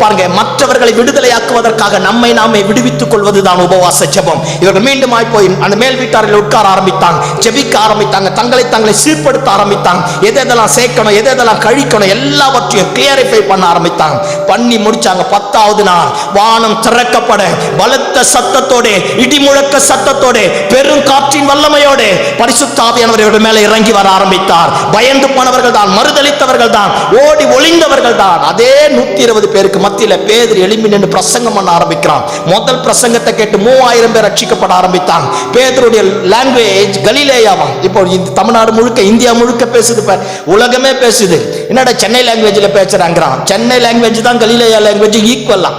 பாருங்க மற்றவர்களை விடுதலையாக்குவதற்காக நம்மை நாமே விடுவித்துக் கொள்வதுதான் உபவாச ஜெபம். இவர்கள் மீண்டும் போய் அந்த மேல் வீட்டாரில் உட்கார ஆரம்பித்தாங்க, ஜெபிக்க ஆரம்பித்தாங்க, தங்களை சீர்படுத்த ஆரம்பித்தாங்க, எதெல்லாம் சேர்க்கணும் எதெல்லாம் கழிக்கணும் எல்லாவற்றையும் கிளியரிஃபை பண்ண ஆரம்பித்தாங்க. பண்ணி முடிச்சாங்க. 10வது நாள் வானம் திறக்கப்பட பலத்த சத்தத்தோட, இடி முழக்க சத்தத்தோட, பெரும் காற்றின் வல்லமையோட பரிசுத்த ஆவியானவர் இவர்கள் மேலே இறங்கி வர ஆரம்பித்தார். பயந்து போனவர்கள் தான், மறுதலித்தவர்கள் தான், ஓடி ஒளிந்தவர்கள் தான். அதே 120 பேருக்கு மத்தியில பேதுரு எழும்பி நின்று பிரசங்கம் பண்ண ஆரம்பிக்கிறான். முதல் பிரசங்கத்தை கேட்டு 3000 பேர் ரட்சிக்கப்பட ஆரம்பித்தாங்க. பேதுருடைய லாங்குவேஜ் கலிலேயாவாம். இப்போ தமிழ்நாடு முழுக்க, இந்தியா முழுக்க பேசுது, உலகமே பேசுது. என்னடா சென்னை லாங்குவேஜ்ல பேசுறாங்கிறான். சென்னை லாங்குவேஜ் தான் கலிலேயா லாங்குவேஜ் ஈக்குவலா,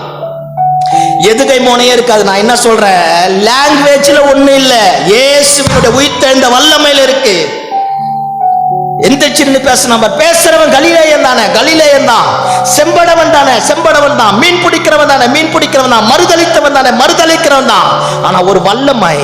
எதுகை மோனையே இருக்காது. நான் என்ன சொல்றேன், லாங்குவேஜ்ல ஒண்ணு இல்ல, இயேசுவோட உயிர்த்தெழுந்த வல்லமையில இருக்கு. எந்த சின்ன பேசுறவன் கலிலேயன் தானே, கலிலேயன் தான். செம்படவன் தானே, செம்படவன் தான். மீன் பிடிக்கிறவன் தானே, மீன் பிடிக்கிறவன் தான். மறுதளித்தவன் தானே, மறுதளிக்கிறவன் தான். ஆனா ஒரு வல்லமை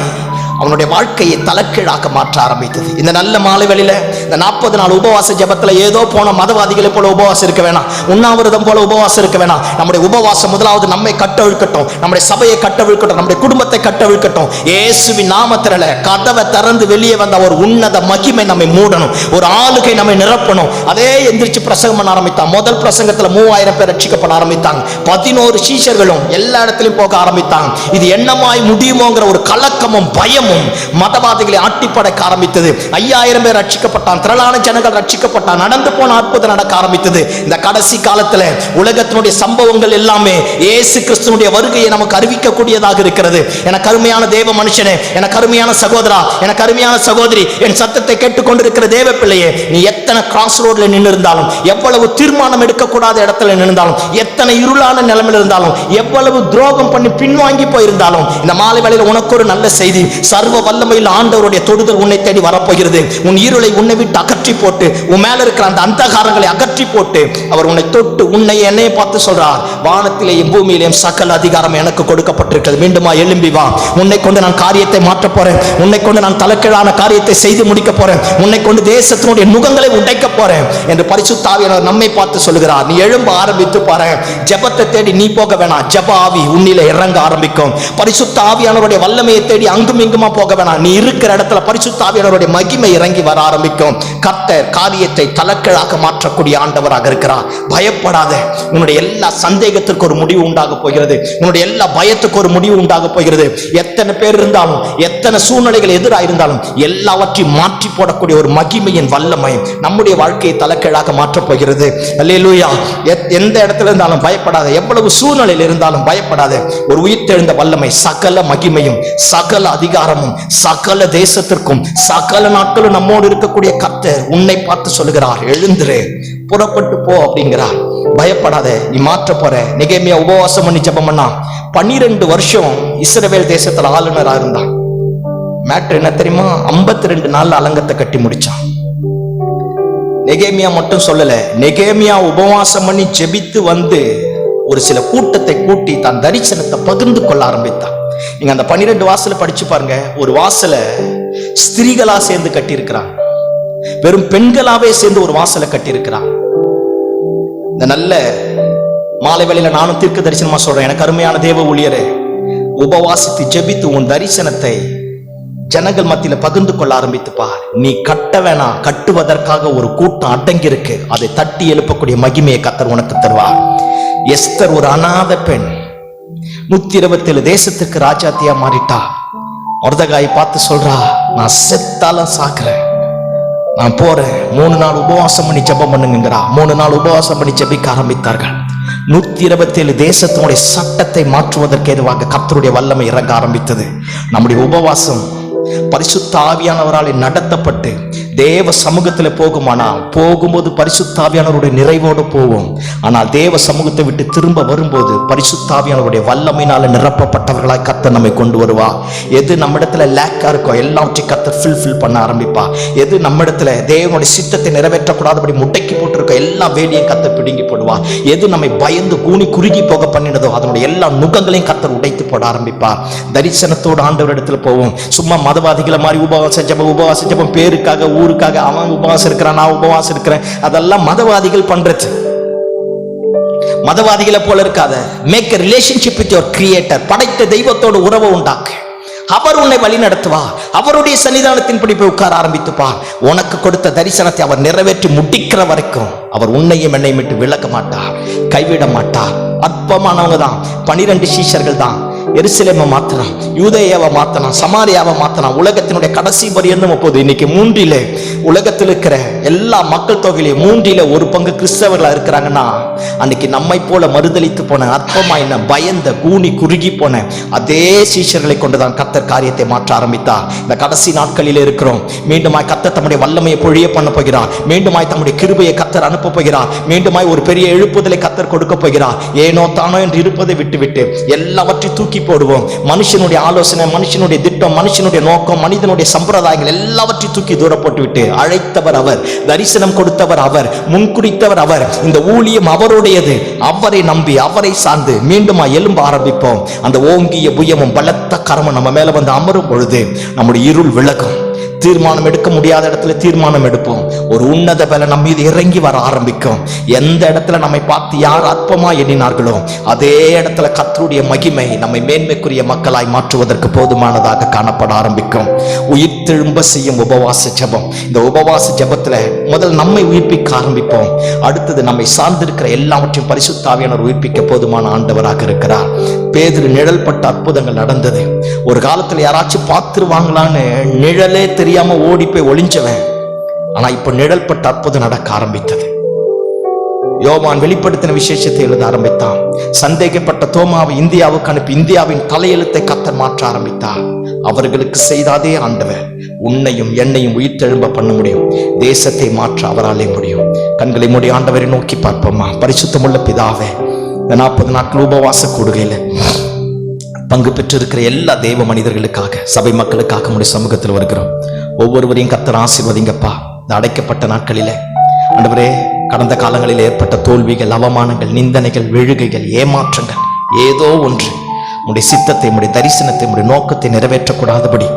அவனுடைய வாழ்க்கையை தலைக்கீழாக்க மாற்ற ஆரம்பித்தது. இந்த நல்ல மாலை வேளையில இந்த 40 நாள் உபவாச ஜெபத்துல ஏதோ போன மதவாதிகளை போல உபவாசம் இருக்க வேணாம், உண்ணாவிரதம் போல உபவாசம் இருக்க வேணாம். நம்முடைய உபவாசம் முதலாவது நம்மை கட்டவிழ்க்கட்டும், நம்முடைய சபையை கட்டவிழ்க்கட்டும், நம்முடைய குடும்பத்தை கட்டவிழ்க்கட்டும். இயேசுவின் நாமத்தினால கதவை திறந்து வெளியே வந்த ஒரு உன்னத மகிமை நம்மை மூடணும், ஒரு ஆளுகை நம்மை நிரப்பணும். அதே எந்திரிச்சு பிரசங்கம் பண்ண ஆரம்பித்தான். முதல் பிரசங்கத்துல 3000 பேர் ரட்சிக்கப்பட ஆரம்பித்தாங்க. 11 சீஷர்களும் எல்லா இடத்திலும் போக ஆரம்பித்தாங்க. இது என்னமாய் முடியுமோங்கிற ஒரு கலக்கமும் பயமும் மதவாதிகளை ஆட்டிப்படைக்க ஆரம்பித்தது. 5000 பேர் ரட்சிக்கப்பட்டான், திரளான ஜனங்கள் ரட்சிக்கப்பட்டான், நடந்து போன அற்புதம் நடக்க ஆரம்பித்தது. இந்த கடைசி காலத்துல உலகத்தினுடைய சம்பவங்கள் எல்லாமே இயேசு கிறிஸ்துவினுடைய வருகையை நமக்கு அறிவிக்கக்கூடியதாக இருக்கிறது. எனக்கு அருமையான தேவ மனுஷனே, எனக்கு அருமையான சகோதரா, எனக்கு அருமையான சகோதரி, என் சத்தத்தை கேட்டுக்கொண்டிருக்கிற தேவ பிள்ளையே, நீ எத்தனை கிராஸ் ரோட்ல நின்று இருந்தாலும், எவ்வளவு தீர்மானம் எடுக்கக்கூடாத இடத்துல நின்றாலும், எத்தனை இருளான நிலைமையில் இருந்தாலும், எவ்வளவு துரோகம் பண்ணி பின்வாங்கி போயிருந்தாலும், இந்த மாலை வேளையில் உனக்கு ஒரு நல்ல செய்தி. சர்வ வல்லமையில் ஆண்டவருடைய தொடுதல் உன்னை தேடி வரப்போகிறது. உன் இருளை உன்னை விட்டு அகற்றி போட்டு, உன் மேல இருக்கிற அந்த அந்தகாரங்களை அகற்றி போட்டு, அவர் உன்னை தொட்டு உன்னை என்னைய பார்த்து சொல்றார், வானத்திலேயும் பூமியிலேயும் சகல அதிகாரம் எனக்கு கொடுக்கப்பட்டிருக்கிறது. மீண்டுமா எழும்பி வா, உன்னை கொண்டு நான் காரியத்தை மாற்ற போறேன், உன்னை கொண்டு நான் தலைக்கீழான காரியத்தை செய்து முடிக்க போறேன், உன்னை கொண்டு தேசத்தினுடைய நுகங்களை உடைக்க போறேன் என்று பரிசுத்த ஆவியானவர் நம்மை பார்த்து சொல்லுகிறார். நீ எழும்ப ஆரம்பித்து பாரு. ஜெபத்தை தேடி நீ போக வேணாம், ஜெப ஆவி உன்னில இறங்க ஆரம்பிக்கும். பரிசுத்த ஆவியானவருடைய வல்லமையை தேடி அங்கும் இங்குமா போக வேணாம். நீ இருக்கிற இடத்துல பரிசுத்த ஆவியானவருடைய மகிமை இறங்கி வர ஆரம்பிக்கும். கர்த்தர் காரியத்தை தலைக்கீழாக மாற்றக்கூடிய ஆண்டவராக இருக்கிறார். பயப்படாத. உன்னுடைய எல்லா சந்தேகத்திற்கு ஒரு முடிவு உண்டாக போகிறது. உன்னுடைய எல்லா பயத்துக்கு ஒரு முடிவு உண்டாக போகிறது. எத்தனை பேர் இருந்தாலும், எத்தனை சூழ்நிலைகள் எதிராக இருந்தாலும், எல்லாவற்றையும் மாற்றி போடக்கூடிய ஒரு மகிமையின் வல்லமை நம்முடைய வாழ்க்கையை தலைக்கீழாக மாற்றப் போகிறது. அல்லேலூயா. எந்த இடத்துல இருந்தாலும் பயப்படாத, எவ்வளவு சூழ்நிலையில் இருந்தாலும் பயப்படாத. ஒரு உயிர்த்தெழுந்த வல்லமை, சகல மகிமையும், சகல அதிகாரமும், சகல தேசத்திற்கும், சகல நாட்களும் நம்மோடு இருக்கக்கூடிய கர்த்தர் உன்னை பார்த்து சொல்லுகிறார், எழுந்திரு, புறப்பட்டு போ அப்படிங்கிறார். பயப்படாத, நீ மாற்ற போற. நெகேமியா உபவாசம் பண்ணி ஜெபம் பண்ணா. 12 வருஷம் இஸ்ரவேல் தேசத்துல ஆளுநரா இருந்தான். மேட்ரு என்ன தெரியுமா? 52 நாள்ல அலங்கத்தை கட்டி முடிச்சான். நெகேமியா மட்டும் சொல்லல, நெகேமியா உபவாசம் பண்ணி ஜெபித்து வந்து ஒரு சில கூட்டத்தை கூட்டி தன் தரிசனத்தை பகிர்ந்து கொள்ள ஆரம்பித்தான். நீங்க அந்த 12 வாசலை படிச்சு பாருங்க. ஒரு வாசலை ஸ்திரீகளா சேர்ந்து கட்டி இருக்கிறான், வெறும் பெண்களாவே சேர்ந்து ஒரு வாசலை கட்டி இருக்கிறான். இந்த நல்ல மாலை வேளையில நானும் தீர்க்க தரிசனமா சொல்றேன், எனக்கு அருமையான தேவ ஊழியரே, உபவாசித்து ஜெபித்து உன் தரிசனத்தை ஜனங்கள் மத்தியில பகிர்ந்து கொள்ள ஆரம்பித்துப்பா. நீ கட்ட வேணாம், கட்டுவதற்காக ஒரு கூட்டம் அடங்கி இருக்கு. அதை தட்டி எழுப்பக்கூடிய மகிமையை கர்த்தர் உனக்கு தருவார். எஸ்தர் ஒரு அநாத பெண், 127 தேசத்துக்கு ராஜாத்தியா மாறிட்டா. மொர்தெகாயை பார்த்து சொல்றா, நான் செத்தாலும் சாக்குறேன், நான் போறேன். 3 நாள் உபவாசம் பண்ணி ஜெபம் பண்ணுங்கிறா. 3 நாள் உபவாசம் பண்ணி ஜெபிக்க ஆரம்பித்தார்கள். 127 தேசத்தினுடைய சட்டத்தை மாற்றுவதற்கு எதுவாக கர்த்தருடைய வல்லமை இறங்க ஆரம்பித்தது. நம்முடைய உபவாசம் பரிசுத்த ஆவியானவரால் நடத்தப்பட்டு தேவ சமூகத்துல போகும்போது பரிசுத்த ஆவியானவருடைய நிறைவோடு போவோம். ஆனால் தேவ சமூகத்தை விட்டு திரும்ப வரும்போது பரிசுத்த ஆவியானவருடைய வல்லமையினால நிரப்பப்பட்டவர்களாய் கர்த்தர் நம்மை கொண்டு வருவா. எது நம்ம இடத்துல லேக்கா இருக்கோ எல்லாவற்றையும் கர்த்தர் ஃபில் பண்ண ஆரம்பிப்பா. எது நம்ம இடத்துல தேவனுடைய சித்தத்தை நிறைவேற்றக்கூடாதபடி முட்டைக்கு போட்டிருக்க எல்லா வேலையும் கர்த்தர் பிடுங்கி போடுவா. எது நம்மை பயந்து கூனி குறுகி போக பண்ணினதோ அதனுடைய எல்லா நுகங்களையும் கர்த்தர் உடைத்து போட ஆரம்பிப்பா. தரிசனத்தோடு ஆண்டவர் இடத்துல போவோம். சும்மா மதவாதிகளை மாதிரி உபவாச ஜெபம் பேருக்காக ஊருக்காக அவன் உபவாசம் இருக்கிறான் நான் உபவாசம் இருக்கிறேன், அதெல்லாம் மதவாதிகள் பண்றது. மதவாதிகளை போல இருக்காத. Make a relationship with your creator. படைத்த தெய்வத்தோடு உறவு உண்டாக்கு. அவர் உன்னை வழி நடத்துவா. அவருடைய சன்னிதானத்தின்படி போய் உட்கார ஆரம்பித்துப்பா. உனக்கு கொடுத்த தரிசனத்தை அவர் நிறைவேற்றி முடிக்கிற வரைக்கும் அவர் உன்னையும் என்னையும் விட்டு விலக மாட்டார், கைவிட மாட்டார். அற்பமானவங்க தான் 12 சீஷர்கள் தான். எருசலேமை மாத்தலாம், யூதேயாவை மாத்தலாம், சமாரியாவை மாத்தலாம், உலகத்தினுடைய கடைசி பரியந்தம் போகுது. இன்னைக்கு 3 உலகத்தில் இருக்கிற எல்லா மக்கள் தொகையிலே 3 ஒரு பங்கு கிறிஸ்தவர்களா இருக்கிறாங்கன்னா அன்னைக்கு நம்மை போல மறுதளித்து போன அற்பமா என்ன பயந்த கூனி குறுகி போன அதே சீஷர்களை கொண்டுதான் கர்த்தர் காரியத்தை மாற்ற ஆரம்பித்தார். இந்த கடைசி நாட்களில் இருக்கிறோம். மீண்டுமாய் கர்த்தர் தம்முடைய வல்லமையை பொழிய பண்ண போகிறார். மீண்டுமாய் தம்முடைய கிருபையை கர்த்தர் அனுப்ப போகிறார். மீண்டுமாய் ஒரு பெரிய எழுப்புதலை கர்த்தர் கொடுக்க போகிறார். ஏனோ தானோ என்று இருப்பதை விட்டுவிட்டு எல்லாவற்றையும் தூக்கி போடுவோம். மனுஷனுடைய ஆலோசனை, மனுஷனுடைய திட்டம், மனுஷனுடைய நோக்கம், மனிதனுடைய சம்பிரதாயங்கள் எல்லாவற்றையும் தூக்கி தூர போட்டுவிட்டு அழைத்தவர் அவர், தரிசனம் கொடுத்தவர் அவர், முன்குறித்தவர் அவர், இந்த ஊழியம் அவருடையது. அவரை நம்பி அவரை சார்ந்து மீண்டுமா எழும்ப ஆரம்பிப்போம். அந்த ஓங்கிய புயமும் பலத்த கரமும் நம்ம மேல வந்து அமரும் பொழுது நம்முடைய இருள் விலகும். தீர்மானம் எடுக்க முடியாத இடத்துல தீர்மானம் எடுப்போம். ஒரு உன்னத பலன் நம்ம மீது இறங்கி வர ஆரம்பிக்கும். எந்த இடத்துல நம்மை பார்த்து யார் அற்பமா எண்ணினார்களோ அதே இடத்துல கர்த்தருடைய மகிமை நம்மை மேன்மைக்குரிய மக்களாய் மாற்றுவதற்கு போதுமானதாக காணப்பட ஆரம்பிக்கும். உயிர் திரும்ப செய்யும் உபவாச ஜெபம். இந்த உபவாச ஜெபத்துல முதல் நம்மை உயிர்ப்பிக்க ஆரம்பிப்போம். அடுத்தது நம்மை சார்ந்திருக்கிற எல்லாவற்றையும் பரிசுத்த ஆவியானவர் உயிர்ப்பிக்க போதுமான ஆண்டவராக இருக்கிறார். பேதுரு நிழல் பட்ட அற்புதங்கள் நடந்தது. ஒரு காலத்துல யாராச்சும் பார்த்துருவாங்களான்னு நிழலே தெரியாம ஓடி போய் ஒளிஞ்சவன், ஆனா இப்ப நிழல் பட்ட அற்புதம் நடக்க ஆரம்பித்தது. யோவான் வெளிப்படுத்தின விசேஷத்தை எழுத ஆரம்பித்தான். சந்தேகப்பட்ட தோமாவை இந்தியாவுக்கு அனுப்பி இந்தியாவின் தலையெழுத்தை கர்த்தர் மாற்ற ஆரம்பித்தார். அவர்களுக்கு செய்த அதே ஆண்டவர் உன்னையும் என்னையும் உயிர் தெழும்ப பண்ண முடியும். தேசத்தை மாற்ற அவராலே முடியும். கண்களை மூடி ஆண்டவரை நோக்கி பார்ப்போமா? பரிசுத்தமுள்ள பிதாவே, இந்த 40 நாட்கள் உபவாச கூடுகையில் பங்கு பெற்றிருக்கிற எல்லா தெய்வ மனிதர்களுக்காக, சபை மக்களுக்காக உடைய சமூகத்தில் வருகிறோம். ஒவ்வொருவரையும் கர்த்தர் ஆசீர்வதிங்கப்பா. இந்த அடைக்கப்பட்ட நாட்களிலே ஆண்டவரே, கடந்த காலங்களில் ஏற்பட்ட தோல்விகள், அவமானங்கள், நிந்தனைகள், விழுகைகள், ஏமாற்றங்கள், ஏதோ ஒன்று உடைய சித்தத்தை, உடைய தரிசனத்தை, உடைய நோக்கத்தை நிறைவேற்றக்கூடாதபடி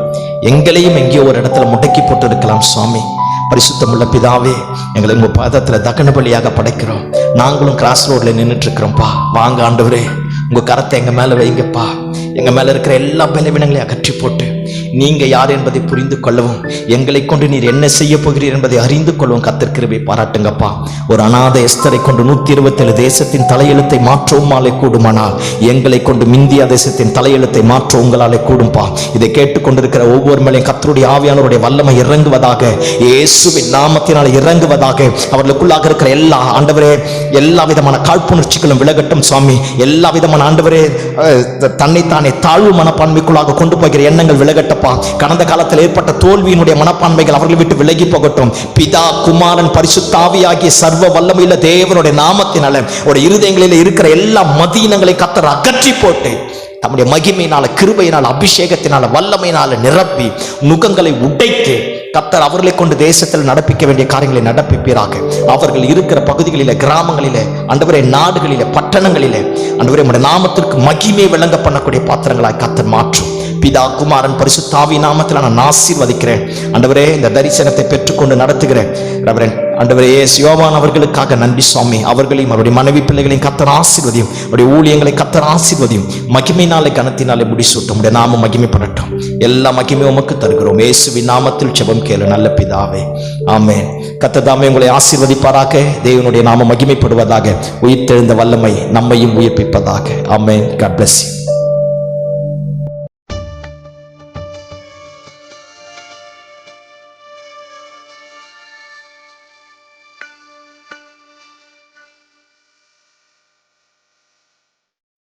எங்களையும் எங்கேயோ ஒரு இடத்துல முடக்கி போட்டு இருக்கலாம் சுவாமி. பரிசுத்தமுள்ள பிதாவே, எங்களை உங்க பாதத்துல தகன பலியாக படைக்கிறோம். நாங்களும் கிராஸ் ரோட்ல நின்றுட்டு இருக்கிறோம்ப்பா. வாங்க ஆண்டவரே, உங்க கரத்தை எங்க மேல வைங்கப்பா. எங்க மேல இருக்கிற எல்லா பலவீனங்களையும் அகற்றி போட்டு நீங்க யார் என்பதை புரிந்து கொள்ளவும், எங்களை கொண்டு நீர் என்ன செய்ய போகிறீர் என்பதை அறிந்து கொள்ளவும் கர்த்தர் கிருபை பாராட்டுங்கப்பா. ஒரு அநாத எஸ்தரை கொண்டு 127 தேசத்தின் தலையெழுத்தை மாற்ற உம்மாலே கூடுமானால் எங்களை கொண்டு இந்தியா தேசத்தின் தலையெழுத்தை மாற்ற உங்களாலே கூடும்பா. இதை கேட்டுக்கொண்டிருக்கிற ஒவ்வொரு மேலையும் கர்த்தருடைய ஆவியானவருடைய வல்லமை இறங்குவதாக, இயேசுவின் நாமத்தினால் இறங்குவதாக. அவர்களுக்குள்ளாக இருக்கிற எல்லா ஆண்டவரே, எல்லா விதமான காழ்ப்புணர்ச்சிகளும் விலகட்டும் சுவாமி. எல்லா விதமான ஆண்டவரே, தன்னைத்தானே தாழ்வு மனப்பான்மைக்குள்ளாக கொண்டு போகிற எண்ணங்கள் விலகட்டப்பா. கடந்த காலத்தில் ஏற்பட்ட தோல்வியினுடைய மனப்பான்மைகள் அவர்களை விட்டு விலகி போகட்டும். பிதா, குமாரன், பரிசுத்த ஆவியாகிய சர்வ வல்லமையுள்ள தேவனுடைய நாமத்தினால ஒரு இருதயங்களில் இருக்கிற எல்லா மதீனங்களை கர்த்தர் அகற்றி போட்டு தம்முடைய மகிமையினால, கிருபையினால, அபிஷேகத்தினால, வல்லமையினால நிரப்பி நுகங்களை உடைத்து கர்த்தர் அவர்களை கொண்டு தேசத்தில் நடப்பிக்க வேண்டிய காரியங்களை நடப்பிப்பீராக. அவர்கள் இருக்கிற பகுதிகளிலே, கிராமங்களிலே, ஆண்டவரே, நாடுகளிலே, பட்டணங்களிலே ஆண்டவரே, நம்முடைய நாமத்திற்கு மகிமை விளங்க பண்ணக்கூடிய பாத்திரங்களாய் கர்த்தர் மாற்றும். பிதா, குமாரன், பரிசுத்த ஆவி நாமத்தில் நான் ஆசீர்வதிக்கிறேன். ஆண்டவரே, இந்த தரிசனத்தை பெற்றுக்கொண்டு நடத்துகிறேன் ஆண்டவரே யோவான் அவர்களுக்காக நன்றி சுவாமி. அவர்களையும் அவருடைய மனைவி பிள்ளைகளையும் கர்த்தர் ஆசீர்வதியும். அவருடைய ஊழியங்களை கர்த்தர் ஆசீர்வதியும். மகிமையினாலே, கனத்தினாலே முடிசூட்டும். உடைய நாமம் மகிமைப்படட்டும். எல்லா மகிமையும் உமக்கு தருகிறோம். இயேசுவின் நாமத்தில் ஜெபம் கேளு நல்ல பிதாவே, ஆமென். கர்த்தர் தாமே உங்களை ஆசீர்வதிப்பாராக. தேவனுடைய நாமம் மகிமைப்படுவதாக. உயிர்த்தெழுந்த வல்லமை நம்மையும் உயிர்ப்பிப்பதாக. ஆமென். God bless you.